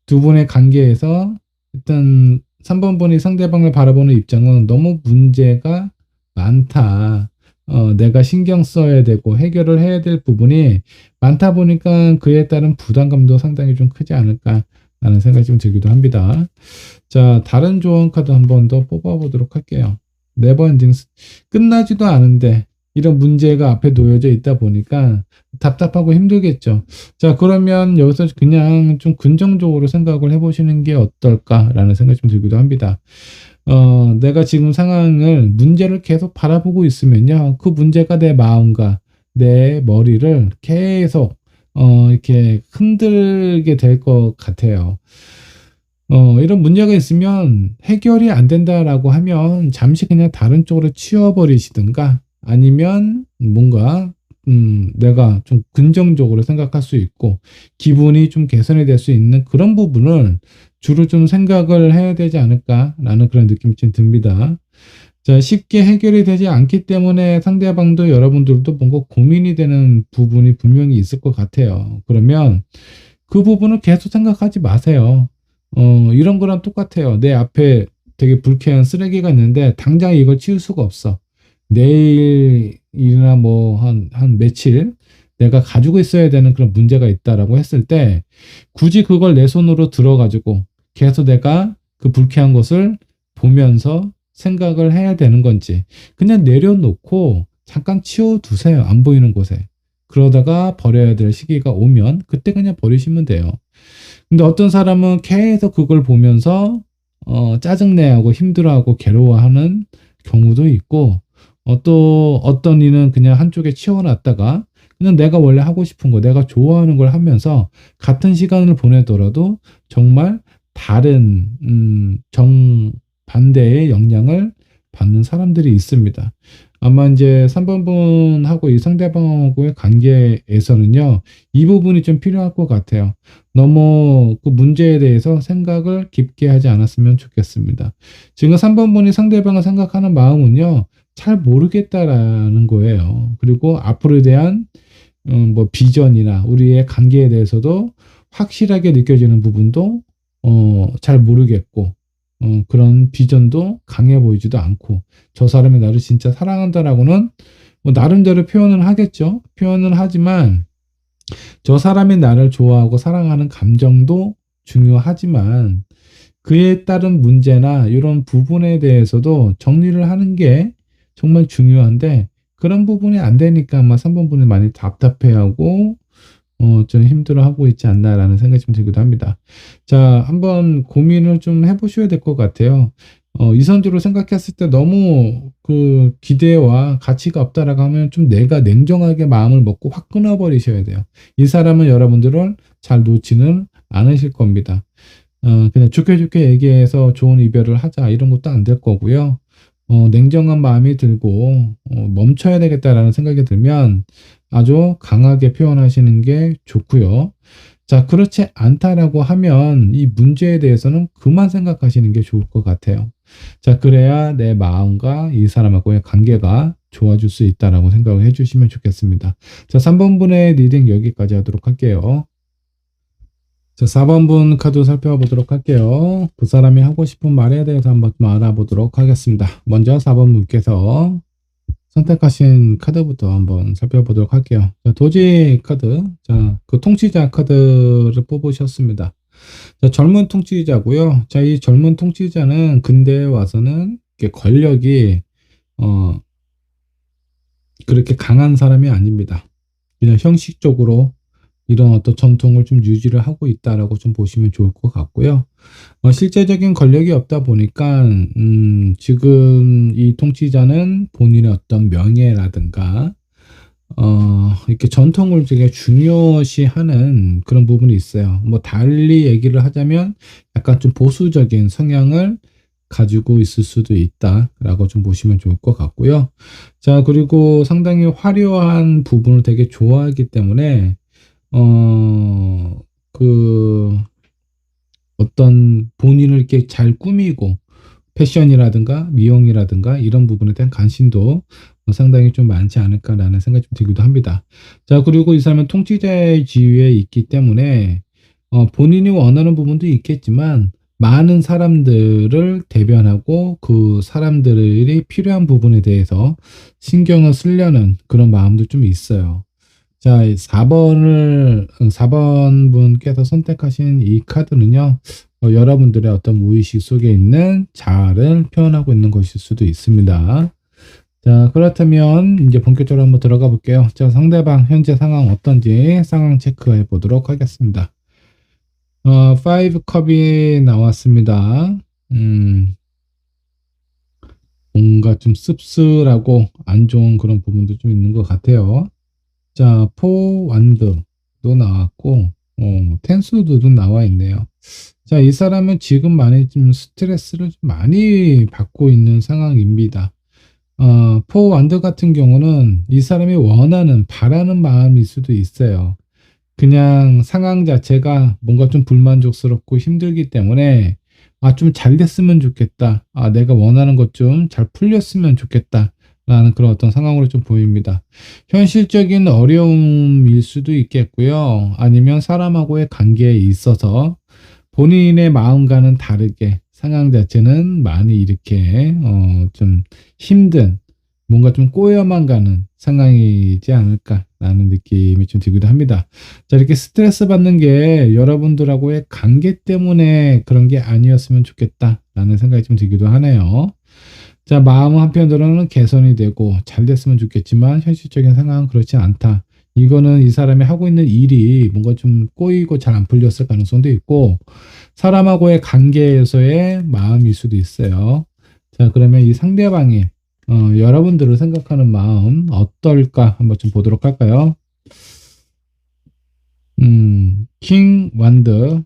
두 분의 관계에서 일단 3번분이 상대방을 바라보는 입장은 너무 문제가 많다. 내가 신경 써야 되고 해결을 해야 될 부분이 많다 보니까 그에 따른 부담감도 상당히 좀 크지 않을까 라는 생각이 좀 들기도 합니다. 자, 다른 조언 카드 한 번 더 뽑아보도록 할게요. 네버엔딩, 끝나지도 않은데 이런 문제가 앞에 놓여져 있다 보니까 답답하고 힘들겠죠. 자, 그러면 여기서 그냥 좀 긍정적으로 생각을 해보시는 게 어떨까라는 생각이 좀 들기도 합니다. 내가 지금 문제를 계속 바라보고 있으면요, 그 문제가 내 마음과 내 머리를 계속 이렇게 흔들게 될 것 같아요. 이런 문제가 있으면 해결이 안 된다라고 하면 잠시 그냥 다른 쪽으로 치워버리시든가, 아니면 뭔가 내가 좀 긍정적으로 생각할 수 있고 기분이 좀 개선이 될 수 있는 그런 부분을 주로 좀 생각을 해야 되지 않을까라는 그런 느낌이 좀 듭니다. 자, 쉽게 해결이 되지 않기 때문에 상대방도 여러분들도 뭔가 고민이 되는 부분이 분명히 있을 것 같아요. 그러면 그 부분을 계속 생각하지 마세요. 이런 거랑 똑같아요. 내 앞에 되게 불쾌한 쓰레기가 있는데 당장 이걸 치울 수가 없어. 내일이나 뭐 한 며칠 내가 가지고 있어야 되는 그런 문제가 있다라고 했을 때, 굳이 그걸 내 손으로 들어가지고 계속 내가 그 불쾌한 것을 보면서 생각을 해야 되는 건지, 그냥 내려놓고 잠깐 치워두세요. 안 보이는 곳에. 그러다가 버려야 될 시기가 오면 그때 그냥 버리시면 돼요. 근데 어떤 사람은 계속 그걸 보면서 짜증내하고 힘들어하고 괴로워하는 경우도 있고, 또 어떤 이는 그냥 한쪽에 치워놨다가 그냥 내가 원래 하고 싶은 거, 내가 좋아하는 걸 하면서 같은 시간을 보내더라도 정말 다른 정반대의 영향을 받는 사람들이 있습니다. 아마 이제 3번분하고 이 상대방하고의 관계에서는요, 이 부분이 좀 필요할 것 같아요. 너무 그 문제에 대해서 생각을 깊게 하지 않았으면 좋겠습니다. 지금 3번분이 상대방을 생각하는 마음은요, 잘 모르겠다라는 거예요. 그리고 앞으로에 대한 뭐 비전이나 우리의 관계에 대해서도 확실하게 느껴지는 부분도 잘 모르겠고, 그런 비전도 강해 보이지도 않고, 저 사람이 나를 진짜 사랑한다라고는 뭐 나름대로 표현을 하겠죠. 표현을 하지만 저 사람이 나를 좋아하고 사랑하는 감정도 중요하지만 그에 따른 문제나 이런 부분에 대해서도 정리를 하는 게 정말 중요한데, 그런 부분이 안 되니까 아마 3번분이 많이 답답해하고 좀 힘들어하고 있지 않나라는 생각이 좀 들기도 합니다. 자, 한번 고민을 좀 해보셔야 될 것 같아요. 이선적으로 생각했을 때 너무 그 기대와 가치가 없다라고 하면 좀 내가 냉정하게 마음을 먹고 확 끊어버리셔야 돼요. 이 사람은 여러분들을 잘 놓지는 않으실 겁니다. 그냥 좋게 얘기해서 좋은 이별을 하자 이런 것도 안 될 거고요. 냉정한 마음이 들고 멈춰야 되겠다라는 생각이 들면 아주 강하게 표현하시는 게 좋고요. 자, 그렇지 않다라고 하면 이 문제에 대해서는 그만 생각하시는 게 좋을 것 같아요. 자, 그래야 내 마음과 이 사람하고의 관계가 좋아질 수 있다라고 생각을 해주시면 좋겠습니다. 자, 3번분의 리딩 여기까지 하도록 할게요. 자, 4번분 카드 살펴보도록 할게요. 그 사람이 하고 싶은 말에 대해서 한번 좀 알아보도록 하겠습니다. 먼저 4번분께서 선택하신 카드부터 한번 살펴보도록 할게요. 자, 도지 카드. 자, 그 통치자 카드를 뽑으셨습니다. 자, 젊은 통치자고요. 자, 이 젊은 통치자는 근대에 와서는 이렇게 권력이 어, 그렇게 강한 사람이 아닙니다. 그냥 형식적으로 이런 어떤 전통을 좀 유지를 하고 있다라고 좀 보시면 좋을 것 같고요. 실제적인 권력이 없다 보니까 지금 이 통치자는 본인의 어떤 명예라든가 이렇게 전통을 되게 중요시하는 그런 부분이 있어요. 뭐 달리 얘기를 하자면 약간 좀 보수적인 성향을 가지고 있을 수도 있다라고 좀 보시면 좋을 것 같고요. 자, 그리고 상당히 화려한 부분을 되게 좋아하기 때문에 그 어떤 본인을 이렇게 잘 꾸미고 패션이라든가 미용이라든가 이런 부분에 대한 관심도 상당히 좀 많지 않을까라는 생각이 좀 들기도 합니다. 자, 그리고 이 사람은 통치자의 지위에 있기 때문에 본인이 원하는 부분도 있겠지만 많은 사람들을 대변하고 그 사람들이 필요한 부분에 대해서 신경을 쓰려는 그런 마음도 좀 있어요. 자, 4번 분께서 선택하신 이 카드는요, 여러분들의 어떤 무의식 속에 있는 자아를 표현하고 있는 것일 수도 있습니다. 자, 그렇다면 이제 본격적으로 한번 들어가 볼게요. 자, 상대방 현재 상황 어떤지 상황 체크해 보도록 하겠습니다. 5 컵이 나왔습니다. 뭔가 좀 씁쓸하고 안 좋은 그런 부분도 좀 있는 것 같아요. 자, 포 완드도 나왔고, 텐수도 좀 나와 있네요. 자, 이 사람은 지금 많이 좀 스트레스를 좀 많이 받고 있는 상황입니다. 포 완드 같은 경우는 이 사람이 원하는, 바라는 마음일 수도 있어요. 그냥 상황 자체가 뭔가 좀 불만족스럽고 힘들기 때문에 좀 잘 됐으면 좋겠다. 내가 원하는 것 좀 잘 풀렸으면 좋겠다. 라는 그런 어떤 상황으로 좀 보입니다. 현실적인 어려움일 수도 있겠고요. 아니면 사람하고의 관계에 있어서 본인의 마음과는 다르게 상황 자체는 많이 이렇게 좀 힘든 뭔가 좀 꼬여만 가는 상황이지 않을까라는 느낌이 좀 들기도 합니다. 자, 이렇게 스트레스 받는 게 여러분들하고의 관계 때문에 그런 게 아니었으면 좋겠다라는 생각이 좀 들기도 하네요. 자, 마음 한편으로는 개선이 되고 잘 됐으면 좋겠지만 현실적인 상황은 그렇지 않다. 이거는 이 사람이 하고 있는 일이 뭔가 좀 꼬이고 잘 안 풀렸을 가능성도 있고 사람하고의 관계에서의 마음일 수도 있어요. 자, 그러면 이 상대방이 여러분들을 생각하는 마음 어떨까 한번 좀 보도록 할까요? 킹 완드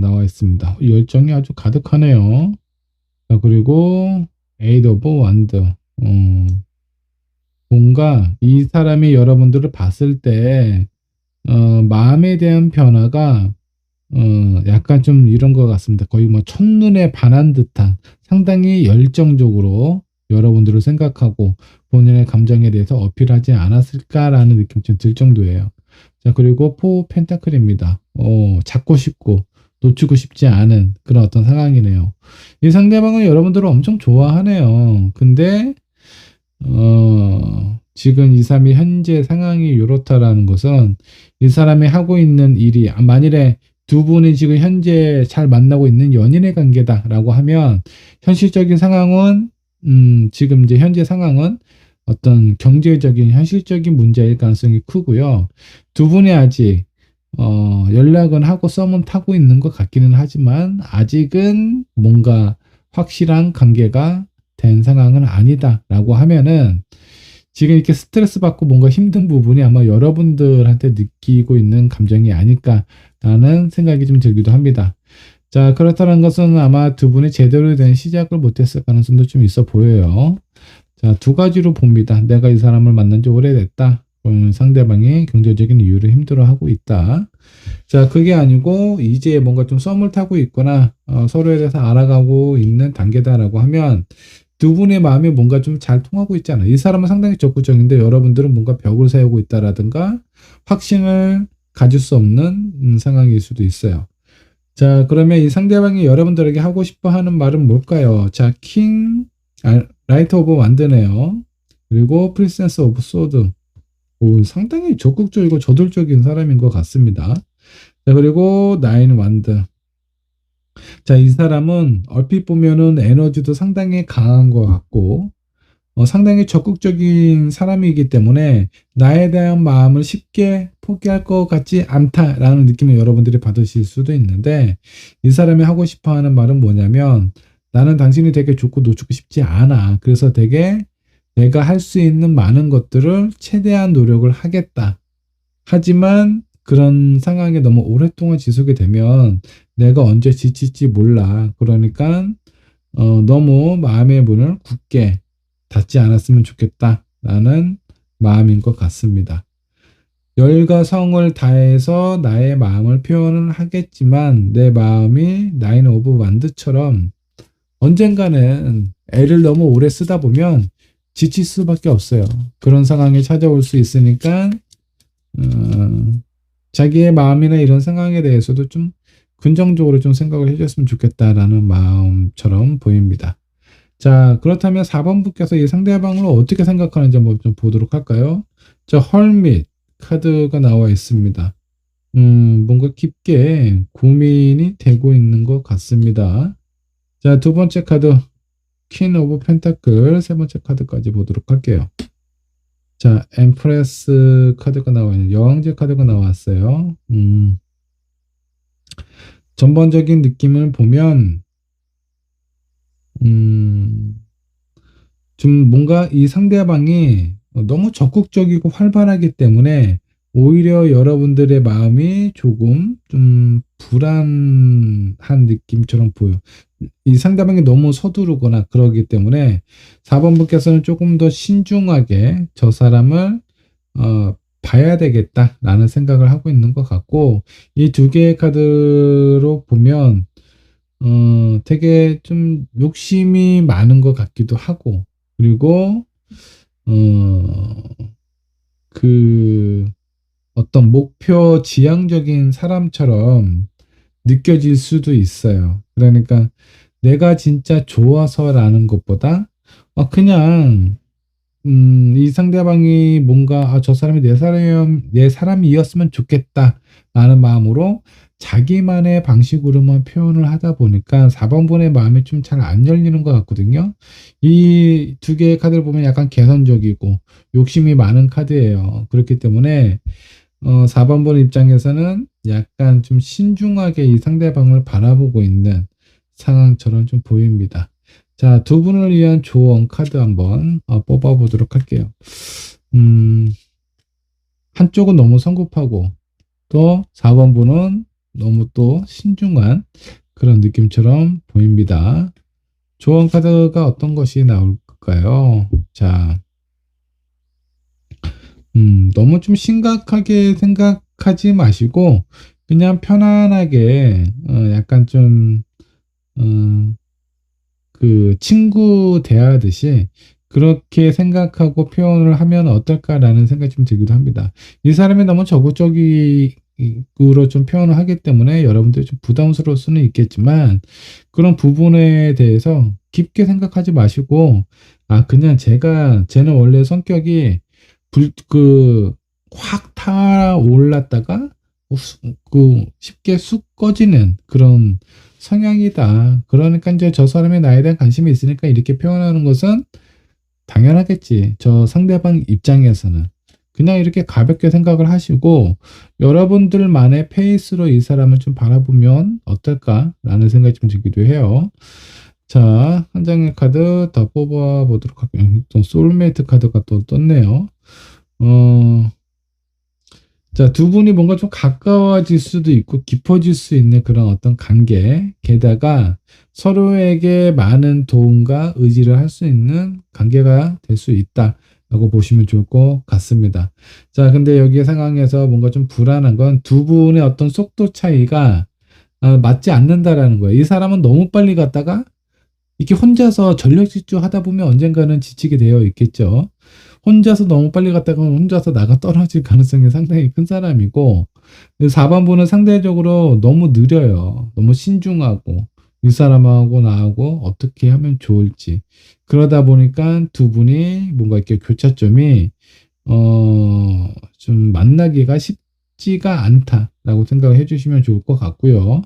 나와 있습니다. 열정이 아주 가득하네요. 자, 그리고 에이드 오브 완드. 뭔가 이 사람이 여러분들을 봤을 때 마음에 대한 변화가 약간 좀 이런 것 같습니다. 거의 뭐 첫눈에 반한 듯한 상당히 열정적으로 여러분들을 생각하고 본인의 감정에 대해서 어필하지 않았을까라는 느낌이 좀 들 정도예요. 자, 그리고 포 펜타클입니다. 잡고 싶고 놓치고 싶지 않은 그런 어떤 상황이네요. 이 상대방은 여러분들을 엄청 좋아하네요. 근데 지금 이 사람이 현재 상황이 이렇다라는 것은 이 사람이 하고 있는 일이 만일에 두 분이 지금 현재 잘 만나고 있는 연인의 관계다라고 하면 현실적인 상황은 지금 이제 현재 상황은 어떤 경제적인 현실적인 문제일 가능성이 크고요. 두 분이 아직 연락은 하고 썸은 타고 있는 것 같기는 하지만 아직은 뭔가 확실한 관계가 된 상황은 아니다라고 하면은 지금 이렇게 스트레스 받고 뭔가 힘든 부분이 아마 여러분들한테 느끼고 있는 감정이 아닐까라는 생각이 좀 들기도 합니다. 자, 그렇다는 것은 아마 두 분이 제대로 된 시작을 못했을 가능성도 좀 있어 보여요. 자, 두 가지로 봅니다. 내가 이 사람을 만난 지 오래됐다. 상대방이 경제적인 이유로 힘들어하고 있다. 자, 그게 아니고 이제 뭔가 좀 썸을 타고 있거나 서로에 대해서 알아가고 있는 단계다라고 하면 두 분의 마음이 뭔가 좀 잘 통하고 있잖아요. 이 사람은 상당히 적극적인데 여러분들은 뭔가 벽을 세우고 있다라든가 확신을 가질 수 없는 상황일 수도 있어요. 자, 그러면 이 상대방이 여러분들에게 하고 싶어 하는 말은 뭘까요? 자, 라이트 오브 완드네요. 그리고 프린세스 오브 소드. 상당히 적극적이고 저돌적인 사람인 것 같습니다. 자, 그리고 나인 완드. 자, 이 사람은 얼핏 보면은 에너지도 상당히 강한 것 같고, 상당히 적극적인 사람이기 때문에 나에 대한 마음을 쉽게 포기할 것 같지 않다라는 느낌을 여러분들이 받으실 수도 있는데, 이 사람이 하고 싶어 하는 말은 뭐냐면, 나는 당신이 되게 좋고 놓치고 싶지 않아. 그래서 되게 내가 할 수 있는 많은 것들을 최대한 노력을 하겠다. 하지만 그런 상황에 너무 오랫동안 지속이 되면 내가 언제 지칠지 몰라. 그러니까 너무 마음의 문을 굳게 닫지 않았으면 좋겠다라는 마음인 것 같습니다. 열과 성을 다해서 나의 마음을 표현을 하겠지만 내 마음이 나인 오브 완드처럼 언젠가는 애를 너무 오래 쓰다 보면 지칠 수밖에 없어요. 그런 상황이 찾아올 수 있으니까 자기의 마음이나 이런 상황에 대해서도 좀 긍정적으로 좀 생각을 해줬으면 좋겠다라는 마음처럼 보입니다. 자, 그렇다면 4번 분께서 이 상대방을 어떻게 생각하는지 한번 좀 보도록 할까요? 자, 헐밋 카드가 나와 있습니다. 뭔가 깊게 고민이 되고 있는 것 같습니다. 자, 두 번째 카드, 퀸 오브 펜타클, 세 번째 카드까지 보도록 할게요. 자, 엠프레스 카드가 나와 있는 여왕제 카드가 나왔어요. 전반적인 느낌을 보면 음, 좀 뭔가 이 상대방이 너무 적극적이고 활발하기 때문에 오히려 여러분들의 마음이 조금 좀 불안한 느낌처럼 보여. 이 상대방이 너무 서두르거나 그러기 때문에 4번 분께서는 조금 더 신중하게 저 사람을 봐야 되겠다라는 생각을 하고 있는 것 같고, 이 두 개의 카드로 보면 되게 좀 욕심이 많은 것 같기도 하고, 그리고 어, 그 어떤 목표 지향적인 사람처럼 느껴질 수도 있어요. 그러니까 내가 진짜 좋아서라는 것보다 그냥 이 상대방이 뭔가 저 사람이 내 사람이었으면 좋겠다라는 마음으로 자기만의 방식으로만 표현을 하다 보니까 4번분의 마음이 좀 잘 안 열리는 것 같거든요. 이 두 개의 카드를 보면 약간 개선적이고 욕심이 많은 카드예요. 그렇기 때문에 4번분 입장에서는 약간 좀 신중하게 이 상대방을 바라보고 있는 상황처럼 좀 보입니다. 자, 두 분을 위한 조언 카드 한번 뽑아보도록 할게요. 한쪽은 너무 성급하고 또 4번 분은 너무 또 신중한 그런 느낌처럼 보입니다. 조언 카드가 어떤 것이 나올까요? 자, 너무 좀 심각하게 생각하지 마시고 그냥 편안하게 약간 좀 그 친구 대하듯이 그렇게 생각하고 표현을 하면 어떨까라는 생각이 좀 들기도 합니다. 이 사람이 너무 적극적으로 좀 표현을 하기 때문에 여러분들이 좀 부담스러울 수는 있겠지만 그런 부분에 대해서 깊게 생각하지 마시고 그냥 쟤는 원래 성격이 확 타올랐다가 쉽게 쑥 꺼지는 그런 성향이다. 그러니까 이제 저 사람이 나에 대한 관심이 있으니까 이렇게 표현하는 것은 당연하겠지. 저 상대방 입장에서는. 그냥 이렇게 가볍게 생각을 하시고 여러분들만의 페이스로 이 사람을 좀 바라보면 어떨까라는 생각이 좀 들기도 해요. 자, 한 장의 카드 더 뽑아 보도록 할게요. 또 소울메이트 카드가 또 떴네요. 자, 두 분이 뭔가 좀 가까워질 수도 있고 깊어질 수 있는 그런 어떤 관계, 게다가 서로에게 많은 도움과 의지를 할 수 있는 관계가 될 수 있다라고 보시면 좋을 것 같습니다. 자, 근데 여기 상황에서 뭔가 좀 불안한 건 두 분의 어떤 속도 차이가 맞지 않는다라는 거예요. 이 사람은 너무 빨리 갔다가 이렇게 혼자서 전력 질주하다 보면 언젠가는 지치게 되어 있겠죠. 혼자서 너무 빨리 갔다가 혼자서 나가 떨어질 가능성이 상당히 큰 사람이고 4번분은 상대적으로 너무 느려요. 너무 신중하고 이 사람하고 나하고 어떻게 하면 좋을지 그러다 보니까 두 분이 뭔가 이렇게 교차점이 좀 만나기가 쉽지가 않다라고 생각을 해주시면 좋을 것 같고요.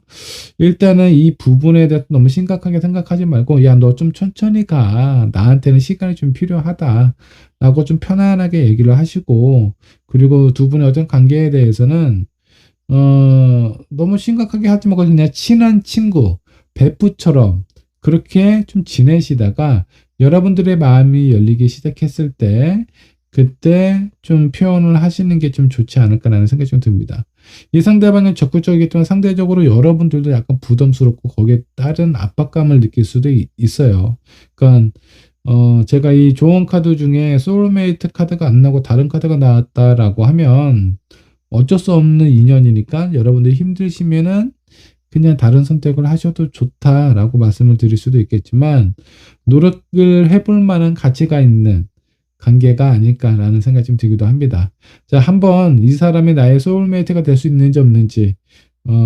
일단은 이 부분에 대해서 너무 심각하게 생각하지 말고, 야, 너 좀 천천히 가. 나한테는 시간이 좀 필요하다. 라고 좀 편안하게 얘기를 하시고, 그리고 두 분의 어떤 관계에 대해서는, 너무 심각하게 하지 말고 그냥 친한 친구, 베프처럼 그렇게 좀 지내시다가 여러분들의 마음이 열리기 시작했을 때, 그때 좀 표현을 하시는 게 좀 좋지 않을까라는 생각이 좀 듭니다. 이 상대방이 적극적이겠지만 상대적으로 여러분들도 약간 부담스럽고 거기에 따른 압박감을 느낄 수도 있어요. 그러니까 제가 이 좋은 카드 중에 소울메이트 카드가 안 나오고 다른 카드가 나왔다라고 하면 어쩔 수 없는 인연이니까 여러분들이 힘드시면은 그냥 다른 선택을 하셔도 좋다라고 말씀을 드릴 수도 있겠지만, 노력을 해볼 만한 가치가 있는 관계가 아닐까라는 생각이 좀 들기도 합니다. 자, 한번 이 사람이 나의 소울메이트가 될 수 있는지 없는지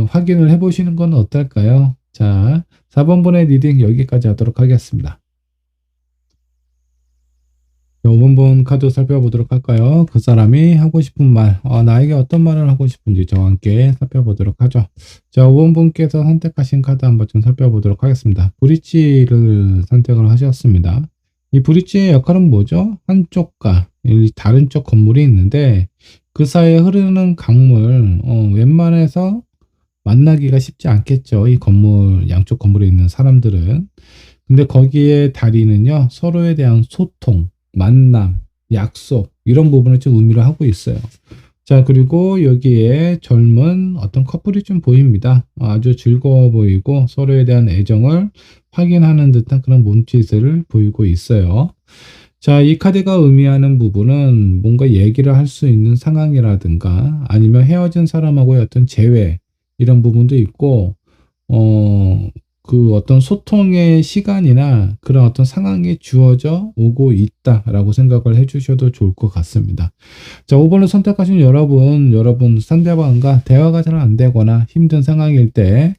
확인을 해보시는 건 어떨까요? 자, 4번분의 리딩 여기까지 하도록 하겠습니다. 5번분 카드 살펴보도록 할까요? 그 사람이 하고 싶은 말, 나에게 어떤 말을 하고 싶은지 저와 함께 살펴보도록 하죠. 자, 5번분께서 선택하신 카드 한번 좀 살펴보도록 하겠습니다. 브릿지를 선택을 하셨습니다. 이 브릿지의 역할은 뭐죠? 한쪽과 다른 쪽 건물이 있는데 그 사이에 흐르는 강물, 웬만해서 만나기가 쉽지 않겠죠. 이 건물, 양쪽 건물에 있는 사람들은. 근데 거기에 다리는요, 서로에 대한 소통, 만남, 약속, 이런 부분을 좀 의미를 하고 있어요. 자, 그리고 여기에 젊은 어떤 커플이 좀 보입니다. 아주 즐거워 보이고 서로에 대한 애정을 확인하는 듯한 그런 몸짓을 보이고 있어요. 자, 이 카드가 의미하는 부분은 뭔가 얘기를 할 수 있는 상황이라든가 아니면 헤어진 사람하고의 어떤 재회, 이런 부분도 있고, 그 어떤 소통의 시간이나 그런 어떤 상황이 주어져 오고 있다라고 생각을 해주셔도 좋을 것 같습니다. 자, 5번을 선택하신 여러분 상대방과 대화가 잘 안 되거나 힘든 상황일 때,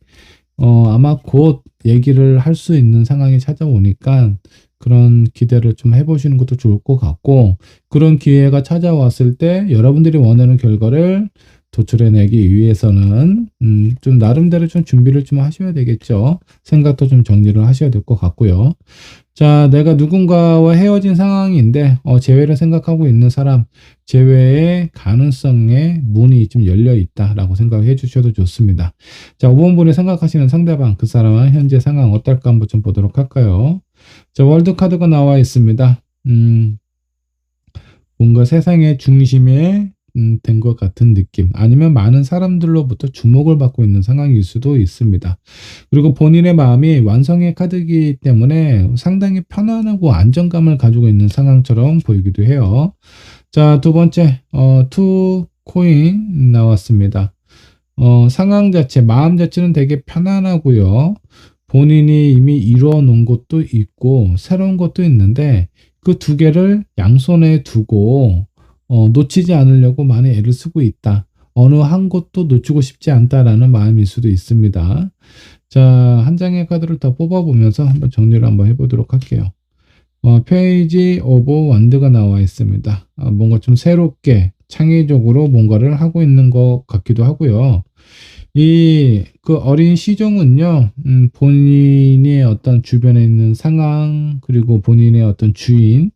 아마 곧 얘기를 할 수 있는 상황이 찾아오니까 그런 기대를 좀 해보시는 것도 좋을 것 같고, 그런 기회가 찾아왔을 때 여러분들이 원하는 결과를 도출해내기 위해서는 좀 나름대로 좀 준비를 좀 하셔야 되겠죠. 생각도 좀 정리를 하셔야 될 것 같고요. 자, 내가 누군가와 헤어진 상황인데 재회를 생각하고 있는 사람, 재회의 가능성에 문이 좀 열려 있다라고 생각해 주셔도 좋습니다. 자, 5번 분이 생각하시는 상대방, 그 사람은 현재 상황 어떨까 한번 좀 보도록 할까요? 자, 월드 카드가 나와 있습니다. 뭔가 세상의 중심에 된 것 같은 느낌, 아니면 많은 사람들로부터 주목을 받고 있는 상황일 수도 있습니다. 그리고 본인의 마음이 완성의 카드이기 때문에 상당히 편안하고 안정감을 가지고 있는 상황처럼 보이기도 해요. 자, 두 번째, 투 코인 나왔습니다. 상황 자체, 마음 자체는 되게 편안하고요. 본인이 이미 이루어 놓은 것도 있고 새로운 것도 있는데 그 두 개를 양손에 두고 놓치지 않으려고 많이 애를 쓰고 있다. 어느 한 곳도 놓치고 싶지 않다라는 마음일 수도 있습니다. 자, 한 장의 카드를 더 뽑아보면서 한번 정리를 한번 해보도록 할게요. 페이지 오브 완드가 나와 있습니다. 뭔가 좀 새롭게 창의적으로 뭔가를 하고 있는 것 같기도 하고요. 그 어린 시종은요, 본인의 어떤 주변에 있는 상황, 그리고 본인의 어떤 주인,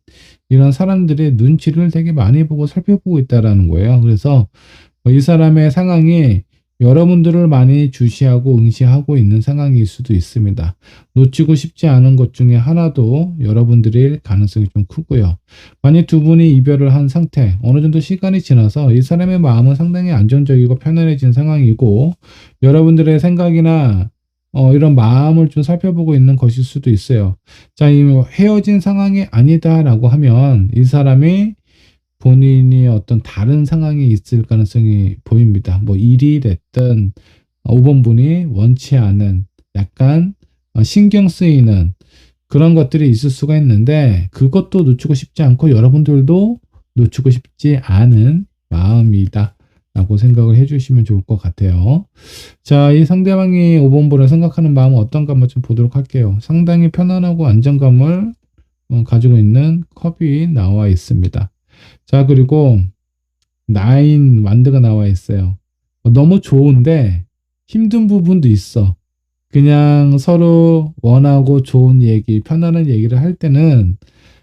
이런 사람들의 눈치를 되게 많이 보고 살펴보고 있다라는 거예요. 그래서 이 사람의 상황이 여러분들을 많이 주시하고 응시하고 있는 상황일 수도 있습니다. 놓치고 싶지 않은 것 중에 하나도 여러분들일 가능성이 좀 크고요. 만약 두 분이 이별을 한 상태, 어느 정도 시간이 지나서 이 사람의 마음은 상당히 안정적이고 편안해진 상황이고 여러분들의 생각이나 이런 마음을 좀 살펴보고 있는 것일 수도 있어요. 자, 이 헤어진 상황이 아니다라고 하면 이 사람이 본인이 어떤 다른 상황이 있을 가능성이 보입니다. 뭐 일이 됐든 5번 분이 원치 않은 약간 신경 쓰이는 그런 것들이 있을 수가 있는데 그것도 놓치고 싶지 않고 여러분들도 놓치고 싶지 않은 마음이다 라고 생각을 해주시면 좋을 것 같아요. 자, 이 상대방이 5번 분을 생각하는 마음은 어떤가 한번 좀 보도록 할게요. 상당히 편안하고 안정감을 가지고 있는 컵이 나와 있습니다. 자, 그리고 9 완드가 나와 있어요. 너무 좋은데 힘든 부분도 있어. 그냥 서로 원하고 좋은 얘기, 편안한 얘기를 할 때는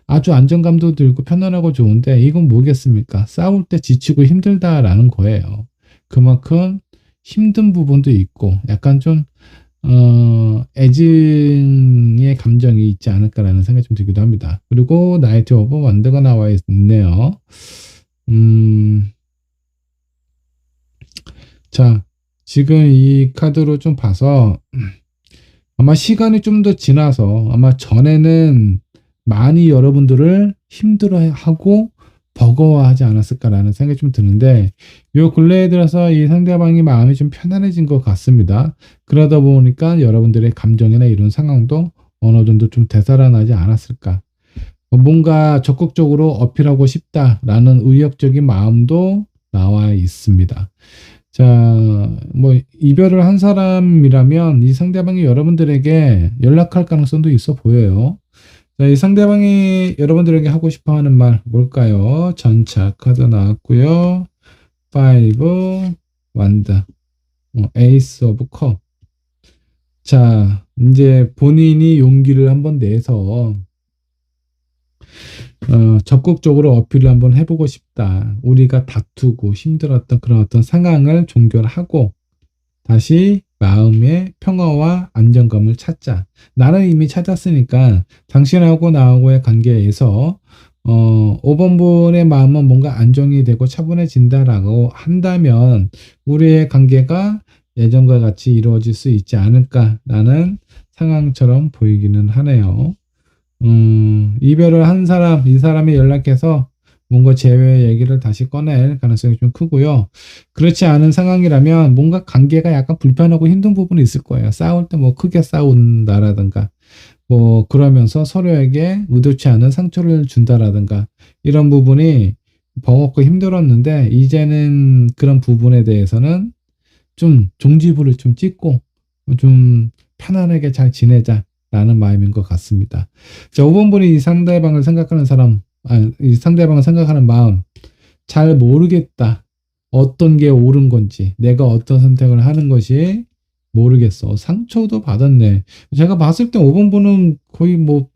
아주 안정감도 들고 편안하고 좋은데 이건 뭐겠습니까? 싸울 때 지치고 힘들다라는 거예요. 그만큼 힘든 부분도 있고 약간 좀 애증의 감정이 있지 않을까라는 생각이 좀 들기도 합니다. 그리고 나이트 오브 원더가 나와 있네요. 음, 자, 지금 이 카드로 좀 봐서 아마 시간이 좀 더 지나서 아마 전에는 많이 여러분들을 힘들어하고 버거워하지 않았을까라는 생각이 좀 드는데 요 근래에 들어서 이 상대방이 마음이 좀 편안해진 것 같습니다. 그러다 보니까 여러분들의 감정이나 이런 상황도 어느 정도 좀 되살아나지 않았을까. 뭔가 적극적으로 어필하고 싶다라는 의욕적인 마음도 나와 있습니다. 자, 뭐, 이별을 한 사람이라면 이 상대방이 여러분들에게 연락할 가능성도 있어 보여요. 자, 이 상대방이 여러분들에게 하고 싶어 하는 말 뭘까요? 전차 카드 나왔고요. 5, 완드, 에이스 오브 컵. 자, 이제 본인이 용기를 한번 내서 적극적으로 어필을 한번 해보고 싶다. 우리가 다투고 힘들었던 그런 어떤 상황을 종결하고 다시 마음의 평화와 안정감을 찾자. 나는 이미 찾았으니까 당신하고 나하고의 관계에서 5번분의 마음은 뭔가 안정이 되고 차분해진다라고 한다면 우리의 관계가 예전과 같이 이루어질 수 있지 않을까라는 상황처럼 보이기는 하네요. 이별을 한 사람, 이 사람이 연락해서 뭔가 재회 얘기를 다시 꺼낼 가능성이 좀 크고요. 그렇지 않은 상황이라면 뭔가 관계가 약간 불편하고 힘든 부분이 있을 거예요. 싸울 때 뭐 크게 싸운다라든가, 뭐 그러면서 서로에게 의도치 않은 상처를 준다라든가, 이런 부분이 버겁고 힘들었는데, 이제는 그런 부분에 대해서는 좀 종지부를 좀 찍고, 좀 편안하게 잘 지내자. 라는 마음인 것 같습니다. 자, 5번 분이 이 상대방을 생각하는 사람, 이 상대방을 생각하는 마음, 잘 모르겠다. 어떤 게 옳은 건지, 내가 어떤 선택을 하는 것이 모르겠어. 상처도 받았네. 제가 봤을 때 5번 분은 거의 뭐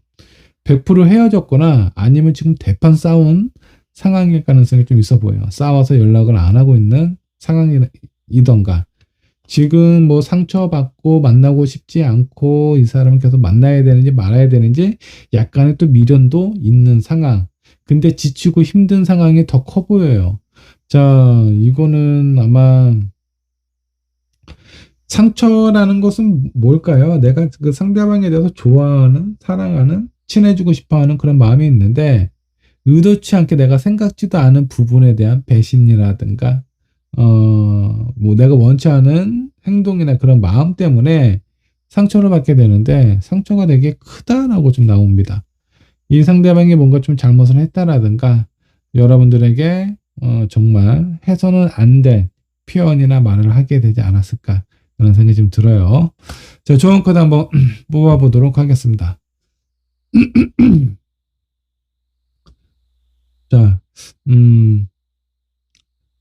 100% 헤어졌거나 아니면 지금 대판 싸운 상황일 가능성이 좀 있어 보여요. 싸워서 연락을 안 하고 있는 상황이던가. 지금 뭐 상처받고 만나고 싶지 않고 이 사람을 계속 만나야 되는지 말아야 되는지 약간의 또 미련도 있는 상황. 근데 지치고 힘든 상황이 더 커 보여요. 자, 이거는 아마 상처라는 것은 뭘까요? 내가 그 상대방에 대해서 좋아하는, 사랑하는, 친해지고 싶어 하는 그런 마음이 있는데 의도치 않게 내가 생각지도 않은 부분에 대한 배신이라든가 뭐 내가 원치 않은 행동이나 그런 마음 때문에 상처를 받게 되는데 상처가 되게 크다라고 좀 나옵니다. 이 상대방이 뭔가 좀 잘못을 했다라든가 여러분들에게 정말 해서는 안 될 표현이나 말을 하게 되지 않았을까 그런 생각이 좀 들어요. 자, 좋은 카드 한번 뽑아보도록 하겠습니다. 자,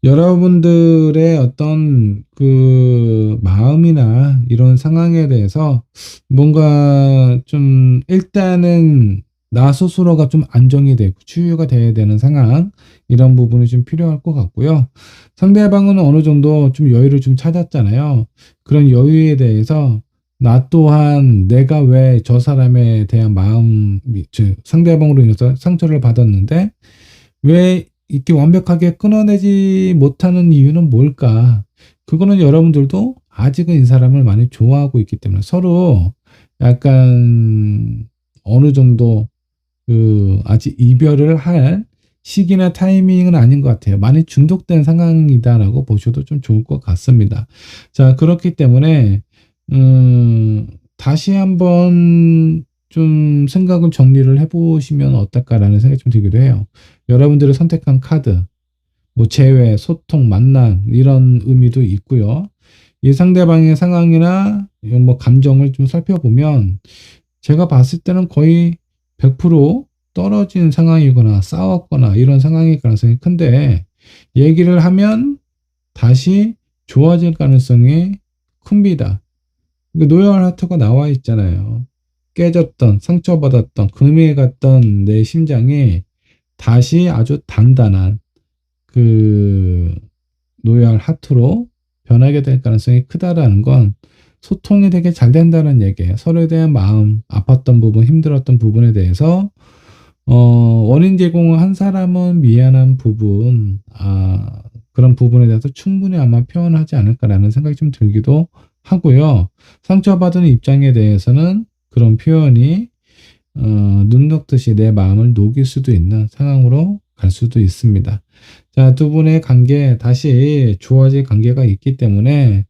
여러분들의 어떤 그 마음이나 이런 상황에 대해서 뭔가 좀 일단은 나 스스로가 좀 안정이 되고 치유가 돼야 되는 상황 이런 부분이 좀 필요할 것 같고요. 상대방은 어느 정도 좀 여유를 좀 찾았잖아요. 그런 여유에 대해서 나 또한 내가 왜 저 사람에 대한 마음, 즉 상대방으로 인해서 상처를 받았는데 왜 이렇게 완벽하게 끊어내지 못하는 이유는 뭘까? 그거는 여러분들도 아직은 이 사람을 많이 좋아하고 있기 때문에 서로 약간 어느 정도 그 아직 이별을 할 시기나 타이밍은 아닌 것 같아요. 많이 중독된 상황이다라고 보셔도 좀 좋을 것 같습니다. 자, 그렇기 때문에 다시 한번 좀 생각을 정리를 해보시면 어떨까라는 생각이 좀 들기도 해요. 여러분들이 선택한 카드, 뭐 재회, 소통, 만남 이런 의미도 있고요. 이 상대방의 상황이나 뭐 감정을 좀 살펴보면 제가 봤을 때는 거의 100% 떨어진 상황이거나 싸웠거나 이런 상황일 가능성이 큰데 얘기를 하면 다시 좋아질 가능성이 큽니다. 노열 하트가 나와 있잖아요. 깨졌던, 상처받았던, 금이 갔던 내 심장이 다시 아주 단단한 그 노열 하트로 변하게 될 가능성이 크다라는 건 소통이 되게 잘 된다는 얘기예요. 서로에 대한 마음, 아팠던 부분, 힘들었던 부분에 대해서 원인 제공을 한 사람은 미안한 부분, 그런 부분에 대해서 충분히 아마 표현하지 않을까라는 생각이 좀 들기도 하고요. 상처받은 입장에 대해서는 그런 표현이 눈 녹듯이 내 마음을 녹일 수도 있는 상황으로 갈 수도 있습니다. 자, 두 분의 관계 다시 좋아질 관계가 있기 때문에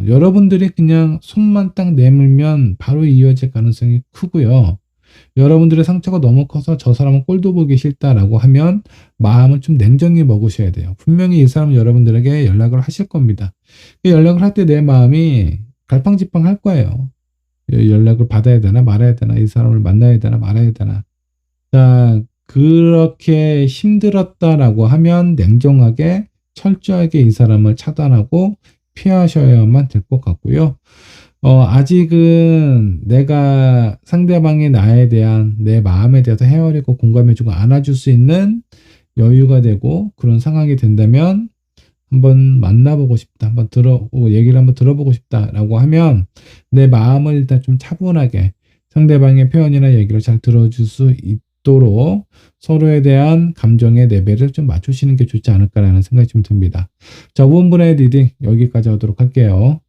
여러분들이 그냥 손만 딱 내밀면 바로 이어질 가능성이 크고요. 여러분들의 상처가 너무 커서 저 사람은 꼴도 보기 싫다라고 하면 마음을 좀 냉정히 먹으셔야 돼요. 분명히 이 사람은 여러분들에게 연락을 하실 겁니다. 연락을 할 때 내 마음이 갈팡질팡 할 거예요. 연락을 받아야 되나 말아야 되나, 이 사람을 만나야 되나 말아야 되나. 자, 그렇게 힘들었다라고 하면 냉정하게 철저하게 이 사람을 차단하고 피하셔야만 될 것 같고요. 아직은 내가 상대방이 나에 대한 내 마음에 대해서 헤아리고 공감해주고 안아줄 수 있는 여유가 되고 그런 상황이 된다면 한번 만나보고 싶다. 얘기를 한번 들어보고 싶다라고 하면 내 마음을 일단 좀 차분하게 상대방의 표현이나 얘기를 잘 들어줄 수 있도록 서로에 대한 감정의 레벨을 좀 맞추시는 게 좋지 않을까라는 생각이 좀 듭니다. 자, 5번분의 리딩 여기까지 하도록 할게요.